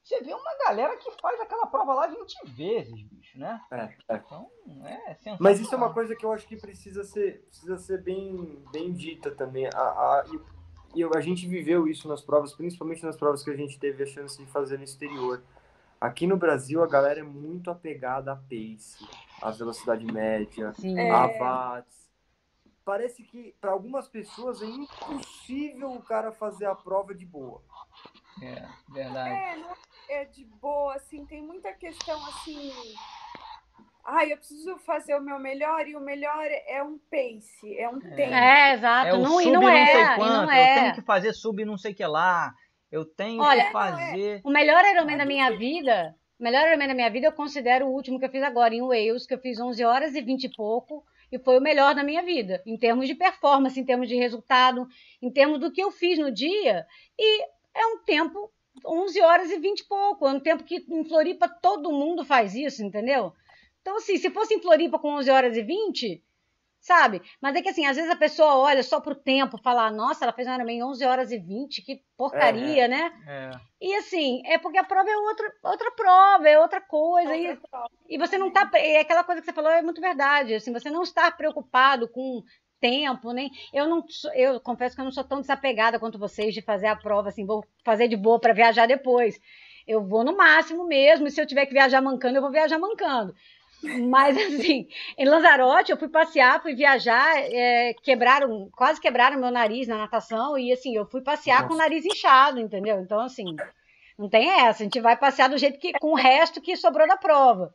você vê uma galera que faz aquela prova lá 20 vezes, bicho, né? Então, é sensacional. Mas isso é uma coisa que eu acho que precisa ser bem dita também. A gente viveu isso nas provas, principalmente nas provas que a gente teve a chance de fazer no exterior. Aqui no Brasil, a galera é muito apegada a pace, a velocidade média, a watts. Parece que, para algumas pessoas, é impossível o cara fazer a prova de boa. É, verdade. Não é de boa, assim, tem muita questão, assim... eu preciso fazer o meu melhor, e o melhor é um pace, é um tempo. Exato. O sub não sei quanto, eu tenho que fazer sub não sei o que lá, eu tenho que fazer... O melhor Ironman da minha vida, eu considero o último que eu fiz agora, em Wales, que eu fiz 11 horas e 20 e pouco, e foi o melhor da minha vida, em termos de performance, em termos de resultado, em termos do que eu fiz no dia, e é um tempo, 11 horas e 20 e pouco, é um tempo que em Floripa todo mundo faz isso, entendeu? Então, assim, se fosse em Floripa com 11 horas e 20, sabe? Mas é que, assim, às vezes a pessoa olha só pro tempo, fala, nossa, ela fez um Ironman em 11 horas e 20, que porcaria, né? E, assim, é porque a prova é outra prova, é outra coisa. E você não tá... É aquela coisa que você falou, é muito verdade. Assim, você não está preocupado com tempo, nem... Eu confesso que eu não sou tão desapegada quanto vocês de fazer a prova, assim, vou fazer de boa para viajar depois. Eu vou no máximo mesmo, e se eu tiver que viajar mancando, eu vou viajar mancando. Mas, assim, em Lanzarote eu fui passear, fui viajar, quase quebraram meu nariz na natação, e, assim, eu fui passear com o nariz inchado, entendeu? Então, assim, não tem essa, a gente vai passear do jeito que, com o resto que sobrou da prova.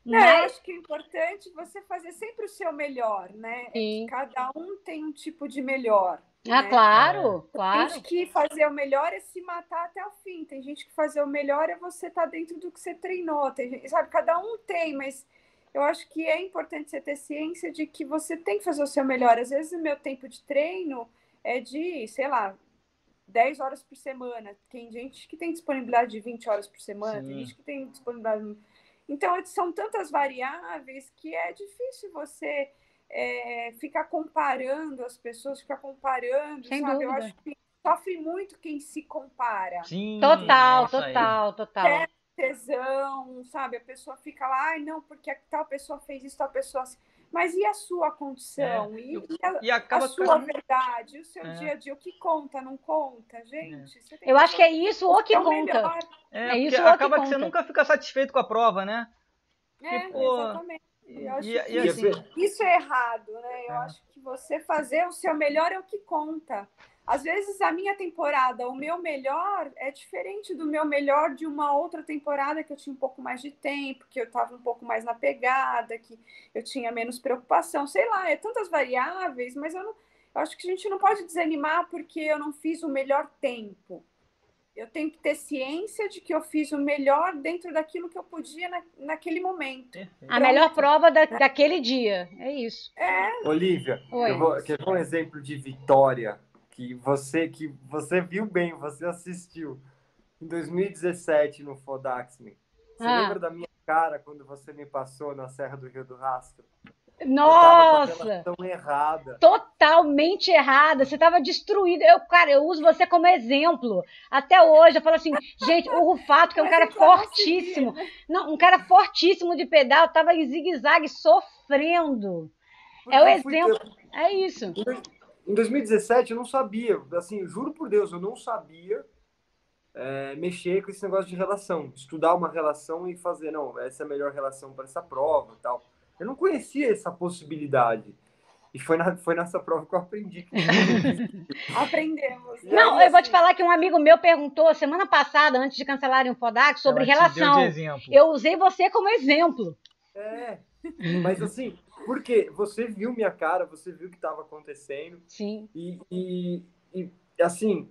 Eu acho que é importante você fazer sempre o seu melhor, né? Sim. Cada um tem um tipo de melhor. Né? Claro. Tem gente que fazer o melhor é se matar até o fim. Tem gente que fazer o melhor é você estar dentro do que você treinou. Sabe, cada um tem, mas eu acho que é importante você ter ciência de que você tem que fazer o seu melhor. Às vezes o meu tempo de treino é de, sei lá, 10 horas por semana. Tem gente que tem disponibilidade de 20 horas por semana, tem gente que tem disponibilidade... Então, são tantas variáveis que é difícil você ficar comparando as pessoas, ficar comparando, sem sabe? dúvida. Eu acho que sofre muito quem se compara. Sim, total. Tesão, sabe? A pessoa fica lá, não, porque tal pessoa fez isso, tal pessoa... Mas e a sua condição? E a sua verdade? E o seu dia a dia? O que conta, não conta, gente? Eu acho que é isso o que conta. É isso acaba que você nunca fica satisfeito com a prova, né? Exatamente. Eu acho que isso é errado, né? Eu acho que você fazer o seu melhor é o que conta. Às vezes a minha temporada, o meu melhor é diferente do meu melhor de uma outra temporada que eu tinha um pouco mais de tempo, que eu estava um pouco mais na pegada, que eu tinha menos preocupação, sei lá, é tantas variáveis, mas eu acho que a gente não pode desanimar porque eu não fiz o melhor tempo. Eu tenho que ter ciência de que eu fiz o melhor dentro daquilo que eu podia naquele momento. A melhor prova daquele dia, é isso. Olivia, quer dar um exemplo de vitória que você viu bem, você assistiu em 2017 no Fodaxme. Você lembra da minha cara quando você me passou na Serra do Rio do Rastro? Nossa! Você tava com a relação errada. Totalmente errada. Você tava destruído. Eu uso você como exemplo. Até hoje, eu falo assim, gente, o Rufato, que é um cara fortíssimo. Não, um cara fortíssimo de pedal, tava em zigue-zague sofrendo. É o exemplo. É isso. Em 2017 eu não sabia, assim, juro por Deus, eu não sabia mexer com esse negócio de relação, estudar uma relação e fazer, não, essa é a melhor relação para essa prova e tal. Eu não conhecia essa possibilidade. E foi nessa prova que eu aprendi. Aprendemos. Não, eu vou te falar que um amigo meu perguntou semana passada, antes de cancelarem o Fodax, sobre relação. Eu usei você como exemplo. Mas assim, porque você viu minha cara, você viu o que estava acontecendo. Sim. E assim,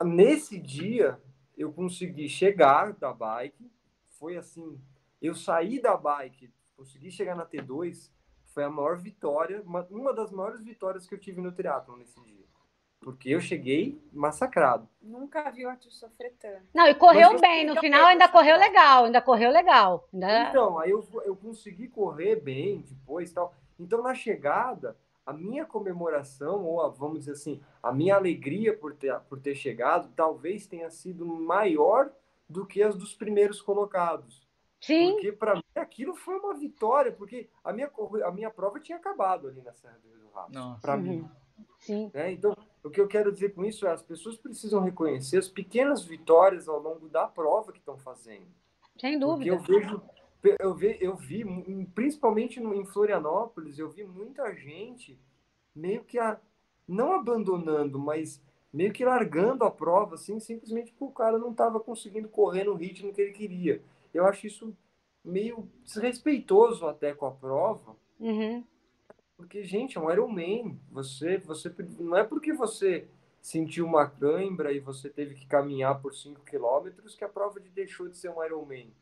nesse dia, eu consegui chegar da bike. Foi assim, eu saí da bike, Consegui chegar na T2 foi a maior vitória, uma das maiores vitórias que eu tive no triatlon nesse dia. Porque eu cheguei massacrado. Nunca vi o Arthur sofrer tanto. Não, e correu bem, no final ainda correu legal, Então, aí eu consegui correr bem depois e tal. Então, na chegada, a minha comemoração, ou vamos dizer assim, a minha alegria por ter chegado, talvez tenha sido maior do que as dos primeiros colocados. Sim. Porque para mim aquilo foi uma vitória, porque a minha prova tinha acabado ali na Serra do Rio do Rastro. Para mim. Sim. Então, o que eu quero dizer com isso é as pessoas precisam reconhecer as pequenas vitórias ao longo da prova que estão fazendo. Sem dúvida. Porque eu vi, principalmente em Florianópolis, eu vi muita gente meio que não abandonando, mas meio que largando a prova, assim, simplesmente porque o cara não estava conseguindo correr no ritmo que ele queria. Eu acho isso meio desrespeitoso até com a prova. Porque, gente, é um Ironman. Você não é porque você sentiu uma cãibra e você teve que caminhar por 5 quilômetros que a prova deixou de ser um Ironman.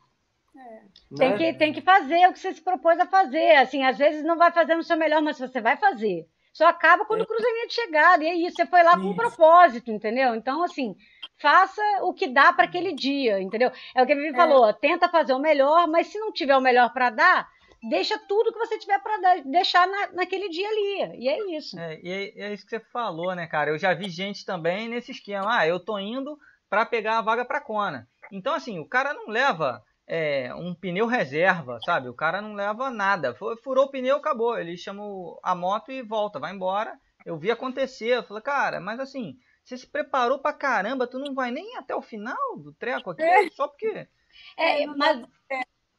Né? Tem que fazer o que você se propôs a fazer. Assim, às vezes não vai fazer no seu melhor, mas você vai fazer. Só acaba quando cruza a linha de chegada. E é isso, você foi lá com um propósito, entendeu? Então, assim, faça o que dá para aquele dia, entendeu? É o que a Vivi falou, tenta fazer o melhor, mas se não tiver o melhor para dar, deixa tudo que você tiver para deixar naquele dia ali. E é isso. É isso que você falou, né, cara? Eu já vi gente também nesse esquema. Eu tô indo para pegar a vaga para Kona. Então, assim, o cara não leva um pneu reserva, sabe? O cara não leva nada. Furou o pneu, acabou. Ele chama a moto e volta, vai embora. Eu vi acontecer. Eu falei, cara, mas assim, você se preparou pra caramba, tu não vai nem até o final do treco aqui? Só porque...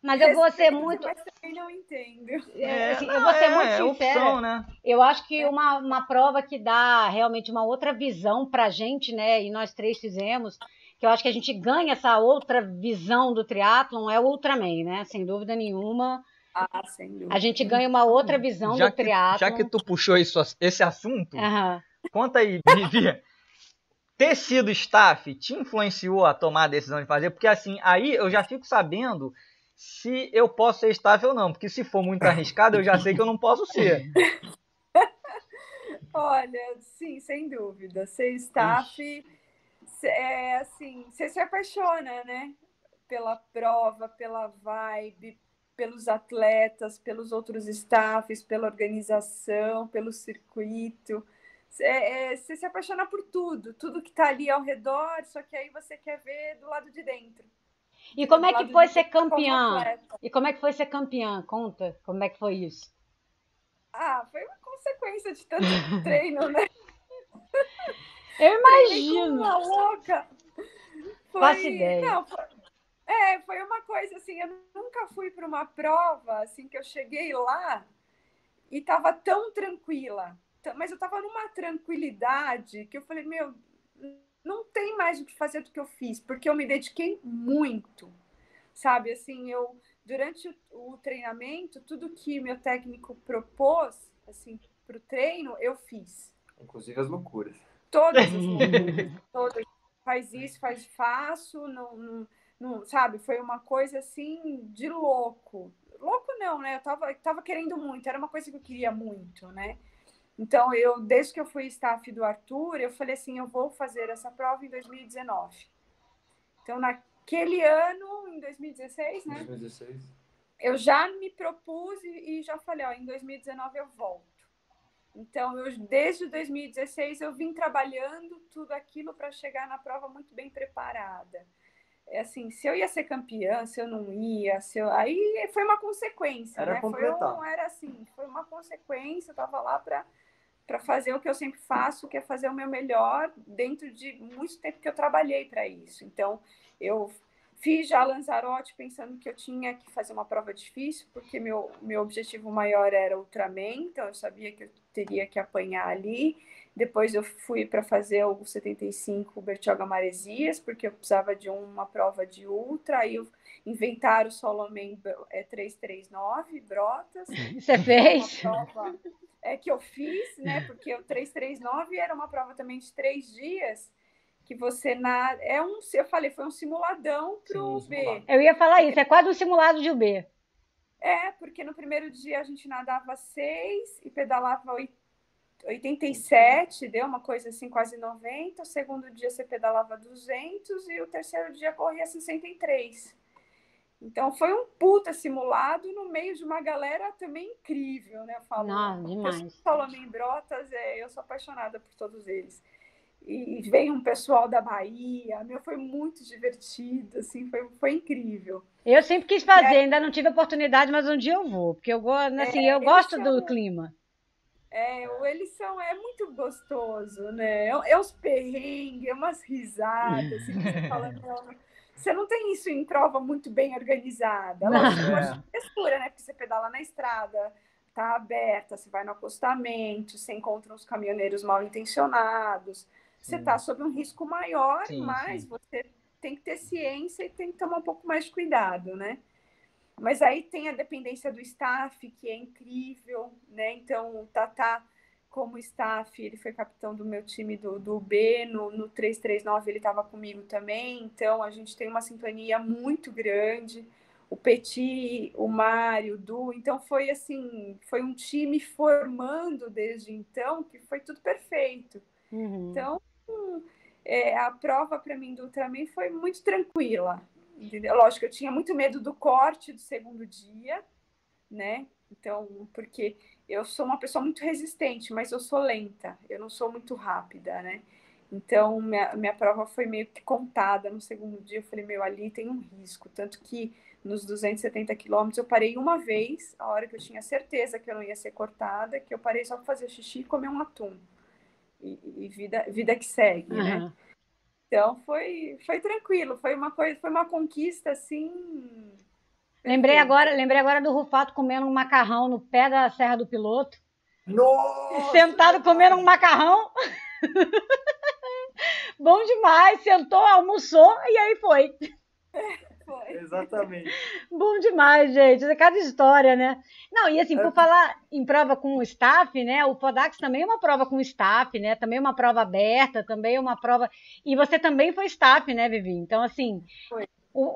Mas eu vou ser muito... Mas também não entendo. Eu vou ser muito sincera. Opção, né? Eu acho que uma prova que dá realmente uma outra visão pra gente, né? E nós três fizemos, que eu acho que a gente ganha essa outra visão do triatlon, é o Ultraman, né? Sem dúvida nenhuma. Sem dúvida. A gente ganha uma outra visão do triatlon. Já que tu puxou esse assunto, conta aí, Vivi. Ter sido staff te influenciou a tomar a decisão de fazer? Porque assim, aí eu já fico sabendo se eu posso ser staff ou não, porque se for muito arriscado, eu já sei que eu não posso ser. Olha, sim, sem dúvida. Ser staff, assim, você se apaixona, né? Pela prova, pela vibe, pelos atletas, pelos outros staffs, pela organização, pelo circuito. Você se apaixona por tudo que está ali ao redor, só que aí você quer ver do lado de dentro. E como é que foi ser campeã? E como é que foi ser campeã? Conta, como é que foi isso? Foi uma consequência de tanto treino, né? Eu imagino. Uma louca. Faço ideia. Não, foi uma coisa assim, eu nunca fui para uma prova assim que eu cheguei lá e estava tão tranquila. Mas eu estava numa tranquilidade que eu falei, meu, não tem mais o que fazer do que eu fiz, porque eu me dediquei muito, sabe? Assim, durante o treinamento, tudo que meu técnico propôs, assim, para o treino, eu fiz. Inclusive as loucuras. Todas as loucuras. Todas. Faço, não, sabe? Foi uma coisa, assim, de louco. Louco não, né? Eu tava querendo muito, era uma coisa que eu queria muito, né? Então, desde que eu fui staff do Arthur, eu falei assim, eu vou fazer essa prova em 2019. Então, naquele ano, em 2016, né? 2016. Eu já me propus e já falei, em 2019 eu volto. Então, desde 2016, eu vim trabalhando tudo aquilo para chegar na prova muito bem preparada. Assim, se eu ia ser campeã, se eu não ia, aí foi uma consequência, era né? Foi uma consequência, eu estava lá para fazer o que eu sempre faço, que é fazer o meu melhor dentro de muito tempo que eu trabalhei para isso. Então, eu fiz já Lanzarote pensando que eu tinha que fazer uma prova difícil, porque meu objetivo maior era Ultraman, então eu sabia que eu teria que apanhar ali. Depois eu fui para fazer o 75 Bertioga Maresias, porque eu precisava de uma prova de ultra, aí inventaram o Solomon 339 Brotas. Você fez? Uma prova que eu fiz, né? Porque o 339 era uma prova também de 3 dias, que você eu falei, foi um simuladão pro UB. Eu ia falar isso, é quase um simulado de UB. Porque no primeiro dia a gente nadava 6 e pedalava 87, deu uma coisa assim, quase 90. O segundo dia você pedalava 200 e o terceiro dia corria 63. Então foi um puta simulado no meio de uma galera também incrível, né? Eu falo, Não, demais. Salomé Brotas, eu sou apaixonada por todos eles. E veio um pessoal da Bahia, foi muito divertido, assim, foi incrível. Eu sempre quis fazer, ainda não tive oportunidade, mas um dia eu vou, porque eu gosto do clima. É muito gostoso, né? É os perrengues, é umas risadas, assim, você fala, não, você não tem isso em prova muito bem organizada. Lógico, textura, né? Porque você pedala na estrada, tá aberta, você vai no acostamento, você encontra uns caminhoneiros mal intencionados, você tá sob um risco maior, mas você tem que ter ciência e tem que tomar um pouco mais de cuidado, né? Mas aí tem a dependência do staff, que é incrível, né? Então, o Tatá, como staff, ele foi capitão do meu time do B, no 339 ele estava comigo também, então a gente tem uma sintonia muito grande. O Petit, o Mário, o Du, então foi assim, foi um time formando desde então, que foi tudo perfeito. Então, a prova para mim do Ultraman foi muito tranquila. Entendeu? Lógico, eu tinha muito medo do corte do segundo dia, né? Então, porque eu sou uma pessoa muito resistente, mas eu sou lenta, eu não sou muito rápida, né? Então, minha prova foi meio que contada no segundo dia. Eu falei, ali tem um risco. Tanto que nos 270 quilômetros eu parei uma vez, a hora que eu tinha certeza que eu não ia ser cortada, que eu parei só para fazer xixi e comer um atum. E vida que segue, né? Então foi tranquilo, foi uma conquista assim. Lembrei agora do Rufato comendo um macarrão no pé da Serra do Piloto. Nossa! Sentado comendo um macarrão. Bom demais, sentou, almoçou e aí foi. Foi. Exatamente. Bom demais, gente. É cada história, né? Não, e assim, por falar em prova com o staff, né? O Fodax também é uma prova com staff, né? Também é uma prova aberta, também é uma prova. E você também foi staff, né, Vivi? Então, assim,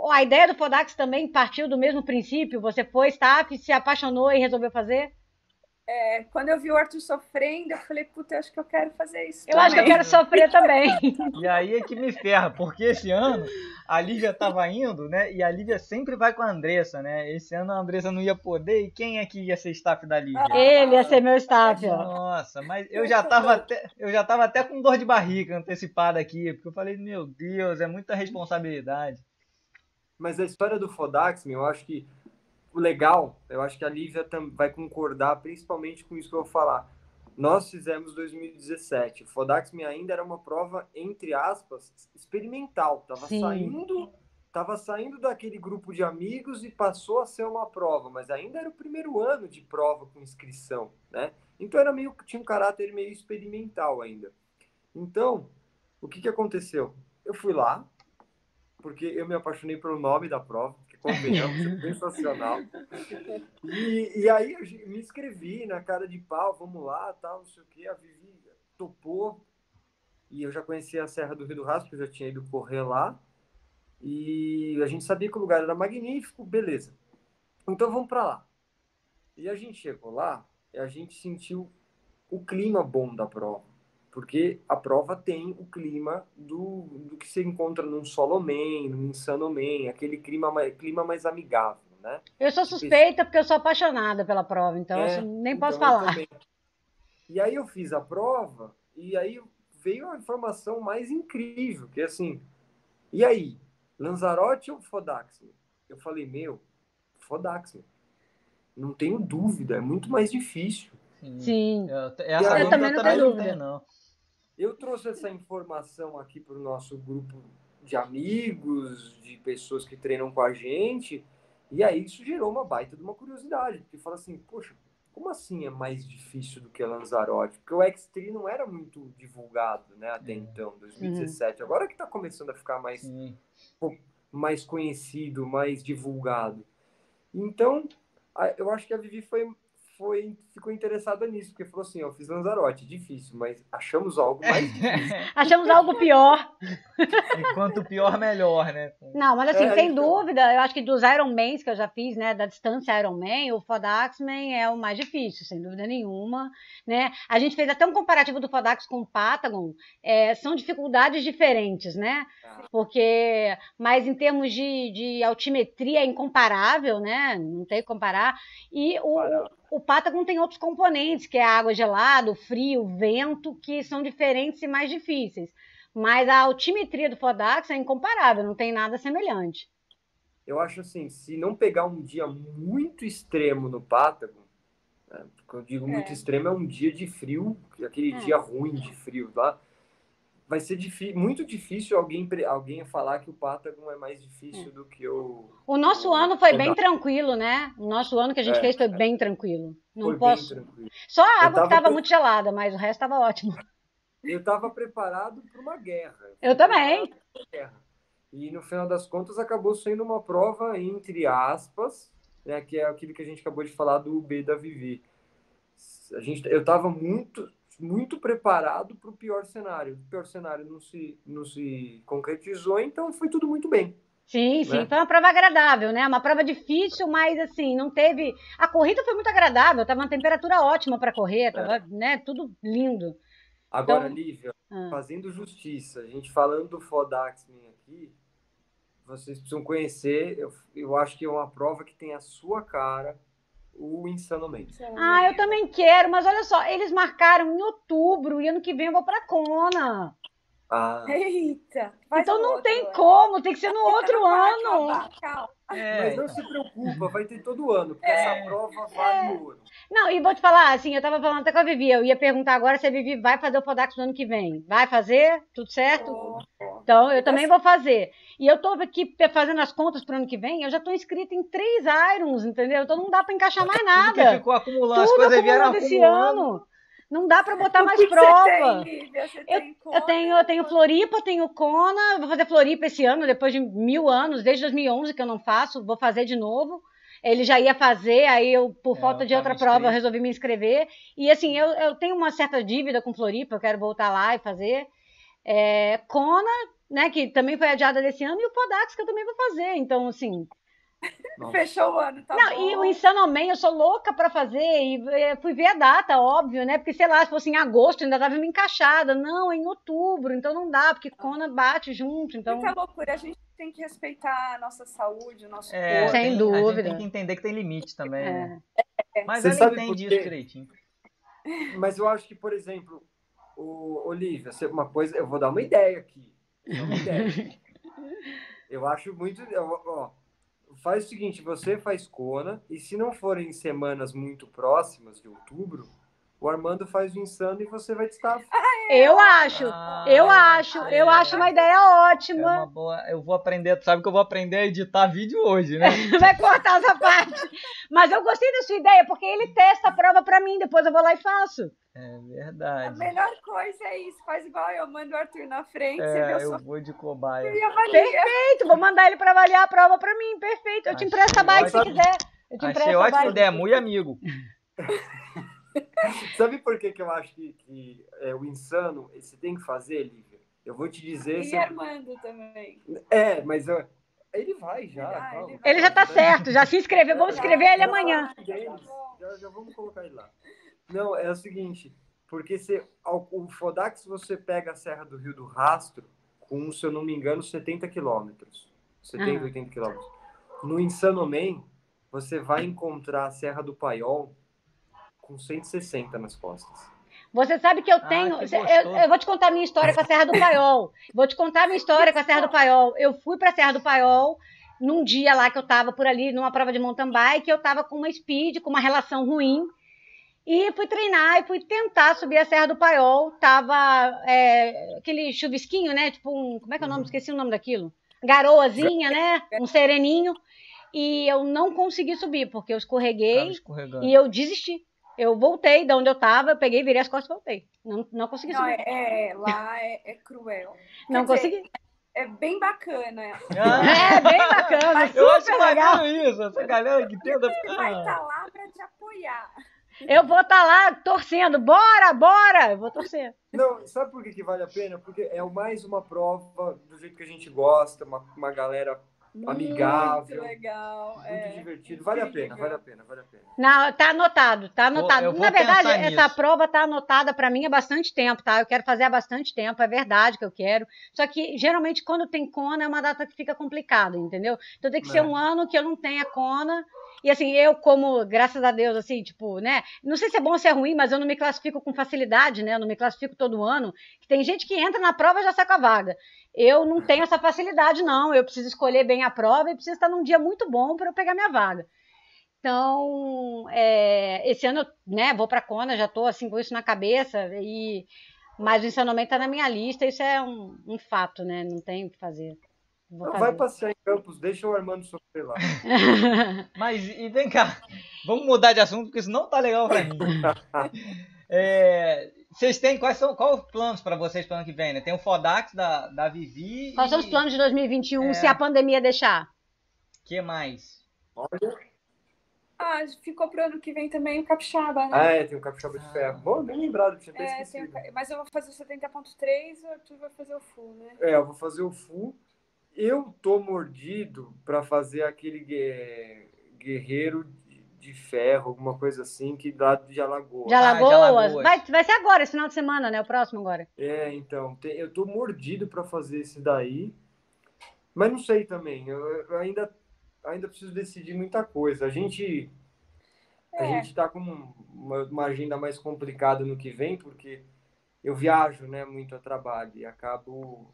a ideia do Fodax também partiu do mesmo princípio. Você foi staff, se apaixonou e resolveu fazer? Quando eu vi o Arthur sofrendo, eu falei, puta, eu acho que eu quero fazer isso. Eu acho que eu quero sofrer também. E aí é que me ferra, porque esse ano a Lívia tava indo, né? E a Lívia sempre vai com a Andressa, né? Esse ano a Andressa não ia poder, e quem é que ia ser staff da Lívia? Ele ia ser meu staff, ó. Nossa, mas eu já tava até com dor de barriga antecipada aqui, porque eu falei, meu Deus, é muita responsabilidade. Mas a história do Fodax, eu acho que o legal, eu acho que a Lívia vai concordar, principalmente com isso que eu vou falar. Nós fizemos 2017. O Fodax-Me ainda era uma prova, entre aspas, experimental. Tava saindo daquele grupo de amigos e passou a ser uma prova, mas ainda era o primeiro ano de prova com inscrição, né? Então tinha um caráter meio experimental ainda. Então, o que aconteceu? Eu fui lá, porque eu me apaixonei pelo nome da prova, que convenhamos, é sensacional. E aí eu me inscrevi na cara de pau, vamos lá, tal, não sei o quê. A Vivi topou. E eu já conhecia a Serra do Rio do Rastro, porque eu já tinha ido correr lá. E a gente sabia que o lugar era magnífico, beleza. Então vamos para lá. E a gente chegou lá e a gente sentiu o clima bom da prova. Porque a prova tem o clima do que se encontra num Soloman, num Insanoman, aquele clima mais amigável, né? Eu sou suspeita porque eu sou apaixonada pela prova, então nem posso falar. E aí eu fiz a prova e aí veio a informação mais incrível, que é assim, e aí, Lanzarote ou Fodax-Me? Eu falei, Fodax-Me. Não tenho dúvida, é muito mais difícil. Sim. Eu também não tenho dúvida, não. Eu trouxe essa informação aqui para o nosso grupo de amigos, de pessoas que treinam com a gente, e aí isso gerou uma baita de uma curiosidade, porque fala assim, poxa, como assim é mais difícil do que Lanzarote? Porque o X3 não era muito divulgado, né, até então, 2017. Agora que está começando a ficar mais conhecido, mais divulgado. Então, eu acho que a Vivi ficou interessada nisso, porque falou assim, ó, fiz Lanzarote, difícil, mas achamos algo mais difícil. Achamos algo pior. E quanto pior, melhor, né? Não, mas assim, sem então. dúvida, eu acho que dos Ironmans que eu já fiz, né, da distância Ironman, o Fodaxman é o mais difícil, sem dúvida nenhuma, né? A gente fez até um comparativo do Fodax com o Patagon, são dificuldades diferentes, né? Mas em termos de altimetria é incomparável, né? Não tem que comparar. E o Patagon tem outros componentes, que é a água gelada, o frio, o vento, que são diferentes e mais difíceis. Mas a altimetria do Fodax é incomparável, não tem nada semelhante. Eu acho assim, se não pegar um dia muito extremo no Patagon, né, porque eu digo muito extremo, é um dia de frio, aquele dia ruim de frio lá, vai ser muito difícil alguém falar que o Patagon é mais difícil do que o... O nosso ano foi bem tranquilo, né? O nosso ano que a gente fez foi bem tranquilo. Não posso... bem tranquilo. Só a água que estava muito gelada, mas o resto estava ótimo. Eu estava preparado para uma guerra. Eu também. E no final das contas acabou sendo uma prova, entre aspas, né, que é aquilo que a gente acabou de falar do UB da Vivi. Eu estava muito preparado para o pior cenário. O pior cenário não se concretizou, então foi tudo muito bem. Sim, né? Foi uma prova agradável, né? Uma prova difícil, mas assim, não teve... A corrida foi muito agradável, estava uma temperatura ótima para correr, tava, né, tudo lindo. Agora, Então... Lívia, fazendo justiça, a gente falando do Fodaxman aqui, vocês precisam conhecer, eu acho que é uma prova que tem a sua cara, o Insano Man. Eu também quero, mas olha só, eles marcaram em outubro e ano que vem eu vou para Kona. Eita! Então não tem como, tem que ser no outro ano. Calma. Mas não se preocupa, vai ter todo ano, porque essa prova vale ouro. Não, e vou te falar, assim, eu tava falando até com a Vivi, eu ia perguntar agora se a Vivi vai fazer o Fodax no ano que vem. Vai fazer? Tudo certo? Então, eu também vou fazer. E eu tô aqui fazendo as contas pro ano que vem, eu já tô inscrita em 3 Irons, entendeu? Então não dá pra encaixar mais nada. Tudo que ficou acumulando, as Tudo coisas vieram acumulando esse acumulando. ano. Não dá pra botar mais prova. Eu tenho Floripa, tenho Kona, vou fazer Floripa esse ano, depois de 1000 anos, desde 2011 que eu não faço, vou fazer de novo. Ele já ia fazer, aí eu, por falta de outra prova, eu resolvi me inscrever. E assim, eu tenho uma certa dívida com Floripa, eu quero voltar lá e fazer. Kona, né, que também foi adiada desse ano, e o Fodax, que eu também vou fazer. Então, assim... Fechou o ano, tá bom. E o Insano Man, eu sou louca pra fazer, e fui ver a data, óbvio, né? Porque, sei lá, se fosse em agosto, ainda tava me encaixada. Não, é em outubro, então não dá, porque Kona bate junto, então... Muita loucura, a gente tem que respeitar a nossa saúde, o nosso corpo. Sem dúvida. A gente tem que entender que tem limite também, né? Mas Você ela entende isso direitinho. Mas eu acho que, por exemplo, Olivia, uma coisa, eu vou dar uma ideia aqui. Eu acho muito... Faz o seguinte, você faz Kona, e se não forem semanas muito próximas de outubro, o Armando faz o Insano e você vai estar... Eu acho uma ideia ótima. É uma boa. Eu vou aprender, sabe que eu vou aprender a editar vídeo hoje, né? Vai cortar essa parte. Mas eu gostei da sua ideia, porque ele testa a prova pra mim, depois eu vou lá e faço. É verdade. A melhor coisa é isso, faz igual eu mando o Arthur na frente, você vê eu vou de cobaia. Perfeito, vou mandar ele pra avaliar a prova pra mim, perfeito. Eu te empresto a bike se quiser. Achei ótima ideia, muito amigo. Sabe por que eu acho que o Insano você tem que fazer, Lívia? Eu vou te dizer... E Armando também. Mas ele vai já. Ele já tá certo, já se inscreveu. Vamos inscrever ele amanhã. Já vamos colocar ele lá. Não, é o seguinte, porque o Fodax você pega a Serra do Rio do Rastro com, se eu não me engano, 70 quilômetros. 70, 80 quilômetros. No Insano Man, você vai encontrar a Serra do Paiol com 160 nas costas. Você sabe que eu tenho... eu vou te contar a minha história com a Serra do Paiol. Eu fui para a Serra do Paiol num dia lá que eu estava por ali, numa prova de mountain bike, eu estava com uma speed, com uma relação ruim, e fui treinar e fui tentar subir a Serra do Paiol. Tava aquele chuvisquinho, né? Tipo como é que é o nome? Esqueci o nome daquilo. Garoazinha, né? Um sereninho. E eu não consegui subir, porque eu escorreguei e eu desisti. Eu voltei de onde eu tava, eu peguei, virei as costas e voltei. Não consegui subir. Lá é cruel. Não consegui. É bem bacana. É bem bacana, eu acho super legal. isso, essa galera que tenta... Você vai estar lá para te apoiar. Eu vou estar lá torcendo. Bora, bora! Eu vou torcer. Não, sabe por que que vale a pena? Porque é mais uma prova do jeito que a gente gosta, uma galera amigável. Muito legal. Muito divertido. Vale a pena, vale a pena, vale a pena. Não, tá anotado, tá anotado. Eu vou Na verdade, pensar essa nisso. prova tá anotada para mim há bastante tempo, tá? Eu quero fazer há bastante tempo, é verdade que eu quero. Só que geralmente quando tem Kona é uma data que fica complicada, entendeu? Então tem que ser um ano que eu não tenha Kona. E assim, eu como, graças a Deus, assim, tipo, né? Não sei se é bom ou se é ruim, mas eu não me classifico com facilidade, né? Eu não me classifico todo ano. Que tem gente que entra na prova e já sai com a vaga. Eu não tenho essa facilidade, não. Eu preciso escolher bem a prova e preciso estar num dia muito bom para eu pegar minha vaga. Então, esse ano, né, vou para Kona, já estou assim com isso na cabeça, mas o ensinamento está na minha lista, isso é um fato, né? Não tem o que fazer. Vou Não, fazer. vai passear em Campos, deixa o Armando sofrer lá. Mas, e vem cá, vamos mudar de assunto, porque isso não tá legal pra mim. Vocês têm, quais os planos para vocês para ano que vem, né? Tem o Fodax da Vivi. Quais são os planos de 2021, se a pandemia deixar? Que mais? Olha. Ficou pro ano que vem também o Capixaba, né? Tem o Capixaba de Ferro. Bom, nem lembrado, tinha até esquecido. Mas eu vou fazer o 70.3 e o Arthur vai fazer o full, né? Eu vou fazer o full. Eu tô mordido para fazer aquele guerreiro de ferro, alguma coisa assim, que dá de Alagoas. De Alagoas? Vai ser agora, esse final de semana, né? O próximo agora. Então, eu tô mordido para fazer esse daí, mas não sei também. Eu ainda preciso decidir muita coisa. A gente tá com uma agenda mais complicada no que vem, porque eu viajo, né, muito a trabalho e acabo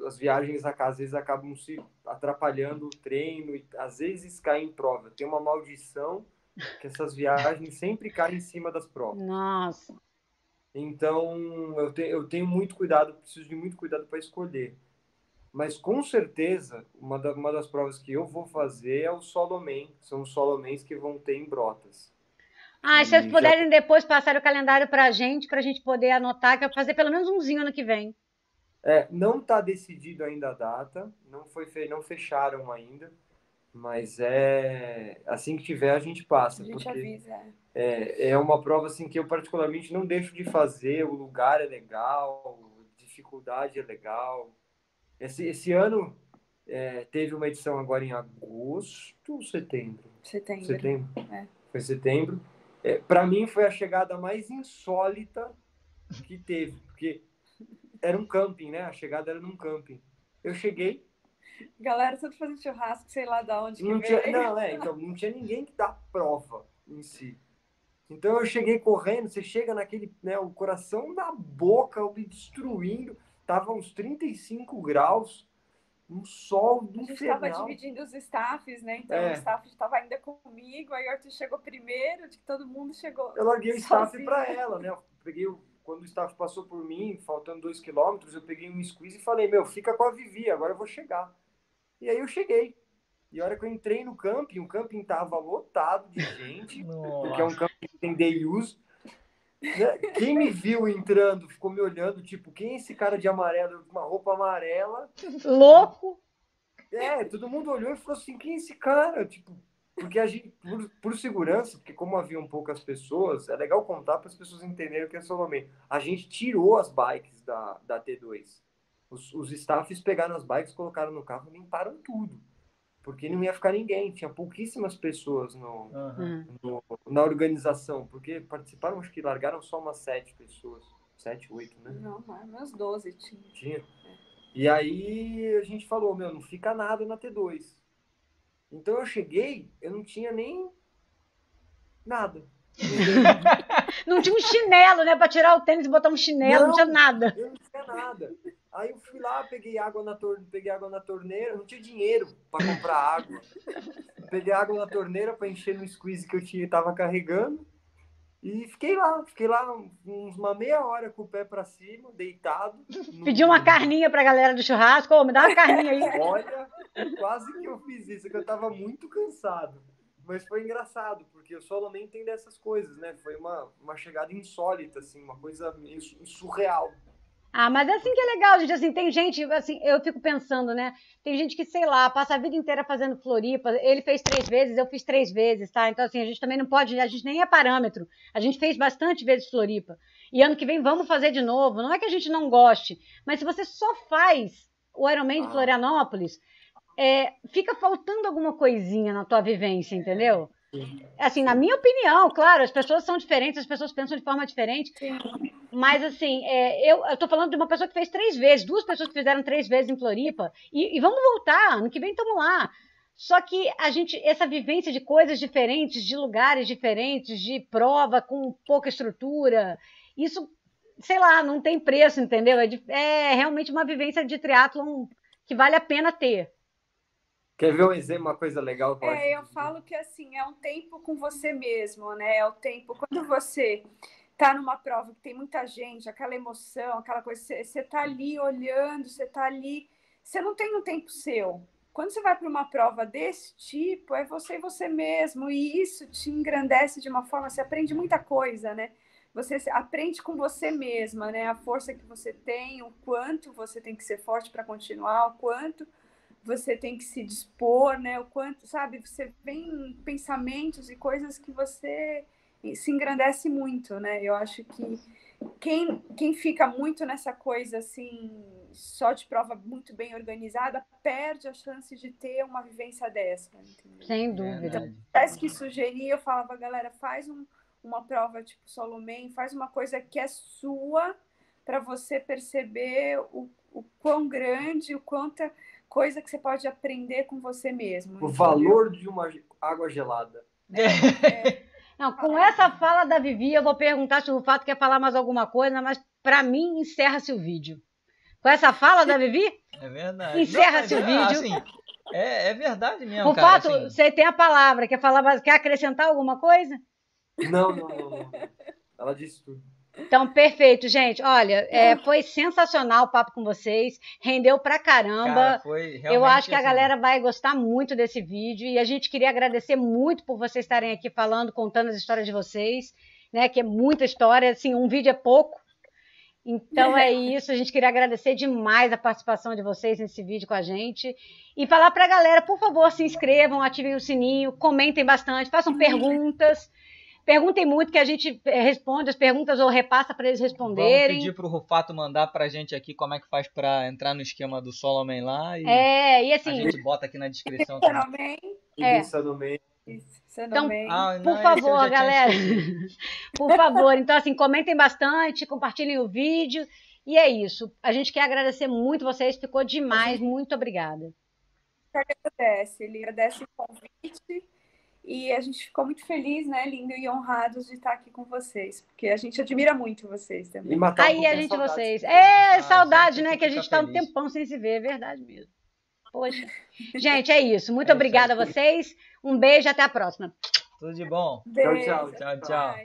as viagens às vezes acabam se atrapalhando o treino e às vezes caem em prova. Tem uma maldição que essas viagens sempre caem em cima das provas. Nossa. Então eu tenho muito cuidado, preciso de muito cuidado para escolher. Mas com certeza uma das provas que eu vou fazer é o Soloman. São os Solomens que vão ter em Brotas. Se vocês puderem depois passar o calendário pra gente poder anotar, que eu vou fazer pelo menos umzinho ano que vem. Não está decidido ainda a data, não fecharam ainda, mas assim que tiver a gente passa. A gente porque avisa. É uma prova assim, que eu particularmente não deixo de fazer, o lugar é legal, a dificuldade é legal. Esse ano teve uma edição agora em agosto ou setembro? Setembro. Foi setembro. Para mim foi a chegada mais insólita que teve, porque era um camping, né? A chegada era num camping. Eu cheguei. Galera, tudo fazendo churrasco, sei lá de onde Não que veio. então não tinha ninguém que dá prova em si. Então eu cheguei correndo, você chega naquele, né, o coração na boca, eu me destruindo. Tava uns 35 graus, um sol do infernal. A gente tava dividindo os staffs, né? Então o staff estava ainda comigo, aí o Arthur chegou primeiro, de que todo mundo chegou. Eu larguei o staff para ela, né? Eu peguei quando o staff passou por mim, faltando 2 quilômetros, eu peguei um squeeze e falei, fica com a Vivi, agora eu vou chegar. E aí eu cheguei. E a hora que eu entrei no camping, o camping tava lotado de gente, porque é um camping que tem day use. Quem me viu entrando ficou me olhando, tipo, quem é esse cara de amarelo, com uma roupa amarela? Louco! Todo mundo olhou e falou assim, quem é esse cara? Tipo, porque a gente, por segurança, porque como haviam poucas pessoas, é legal contar para as pessoas entenderem o que é Solomon. A gente tirou as bikes da T2. Os staffs pegaram as bikes, colocaram no carro e limparam tudo. Porque não ia ficar ninguém. Tinha pouquíssimas pessoas na organização. Porque participaram, acho que largaram só umas 7 pessoas. 7, 8, né? Não, umas 12 tinha. E aí a gente falou, não fica nada na T2. Então eu cheguei, eu não tinha nem nada. Não tinha um chinelo, né? Pra tirar o tênis e botar um chinelo, não tinha nada. Eu não tinha nada. Aí eu fui lá, peguei água na torneira, não tinha dinheiro para comprar água. Peguei água na torneira para encher no squeeze que eu tava carregando. E fiquei lá uma meia hora com o pé para cima, deitado. Pedi uma carninha pra galera do churrasco. Me dá uma carninha aí. Olha, quase que eu fiz isso, que eu tava muito cansado. Mas foi engraçado, porque o Solomon tem dessas coisas, né? Foi uma chegada insólita, assim, uma coisa surreal. Ah, mas é assim que é legal, gente. Assim, tem gente, assim, eu fico pensando, né? Tem gente que, sei lá, passa a vida inteira fazendo Floripa. Ele fez 3 vezes, eu fiz 3 vezes, tá? Então, assim, a gente também não pode, a gente nem é parâmetro. A gente fez bastante vezes Floripa. E ano que vem vamos fazer de novo. Não é que a gente não goste, mas se você só faz o Ironman de Florianópolis, fica faltando alguma coisinha na tua vivência, entendeu? Assim, na minha opinião, claro, as pessoas são diferentes, as pessoas pensam de forma diferente. Sim. Mas, assim, eu tô falando de uma pessoa que fez 3 vezes, 2 pessoas que fizeram 3 vezes em Floripa, e vamos voltar, ano que vem estamos lá. Só que essa vivência de coisas diferentes, de lugares diferentes, de prova com pouca estrutura, isso, sei lá, não tem preço, entendeu? É realmente uma vivência de triatlon que vale a pena ter. Quer ver um exemplo, uma coisa legal? Eu falo que assim, é um tempo com você mesmo, né? É o tempo quando você tá numa prova que tem muita gente, aquela emoção, aquela coisa, você tá ali olhando, você tá ali, você não tem um tempo seu. Quando você vai para uma prova desse tipo, é você e você mesmo, e isso te engrandece de uma forma, você aprende muita coisa, né? Você aprende com você mesma, né? A força que você tem, o quanto você tem que ser forte para continuar, o quanto você tem que se dispor, né? O quanto, sabe? Você vem pensamentos e coisas que você se engrandece muito, né? Eu acho que quem fica muito nessa coisa, assim, só de prova muito bem organizada, perde a chance de ter uma vivência dessa, entendeu? Sem dúvida. Então, parece que sugeria, eu falava, galera, faz uma prova tipo Soloman, faz uma coisa que é sua, para você perceber o quão grande, o quanta coisa que você pode aprender com você mesmo. O entendeu? valor de uma água gelada. Não, com essa fala da Vivi, eu vou perguntar se o Rufato quer falar mais alguma coisa, mas para mim encerra-se o vídeo. Com essa fala da Vivi, É verdade. encerra-se o vídeo. Assim, é verdade mesmo, Rufato, cara. Assim, você tem a palavra, quer acrescentar alguma coisa? Não. Ela disse tudo. Então, perfeito, gente. Olha, foi sensacional o papo com vocês. Rendeu pra caramba. cara, foi realmente, eu acho que a assim, galera vai gostar muito desse vídeo. E a gente queria agradecer muito por vocês estarem aqui falando, contando as histórias de vocês, né? Que é muita história. Assim, um vídeo é pouco. Então é isso. A gente queria agradecer demais a participação de vocês nesse vídeo com a gente. E falar pra galera, por favor, se inscrevam, ativem o sininho, comentem bastante, façam perguntas. Perguntem muito que a gente responde as perguntas ou repassa para eles responderem. Vamos pedir pro Rufato mandar pra gente aqui como é que faz para entrar no esquema do Soloman lá. E assim... A gente bota aqui na descrição. Então, por favor, galera. Por favor. Então, assim, comentem bastante, compartilhem o vídeo. E é isso. A gente quer agradecer muito vocês. Ficou demais. Muito obrigada. Ele agradece o convite. E a gente ficou muito feliz, né, lindo e honrados de estar aqui com vocês, porque a gente admira muito vocês também. E matar aí a gente vocês. Saudade, né, que a gente tá um tempão sem se ver, é verdade mesmo. Poxa. Gente, é isso. Muito obrigada a vocês. Um beijo, até a próxima. Tudo de bom. Beijo, tchau. tchau.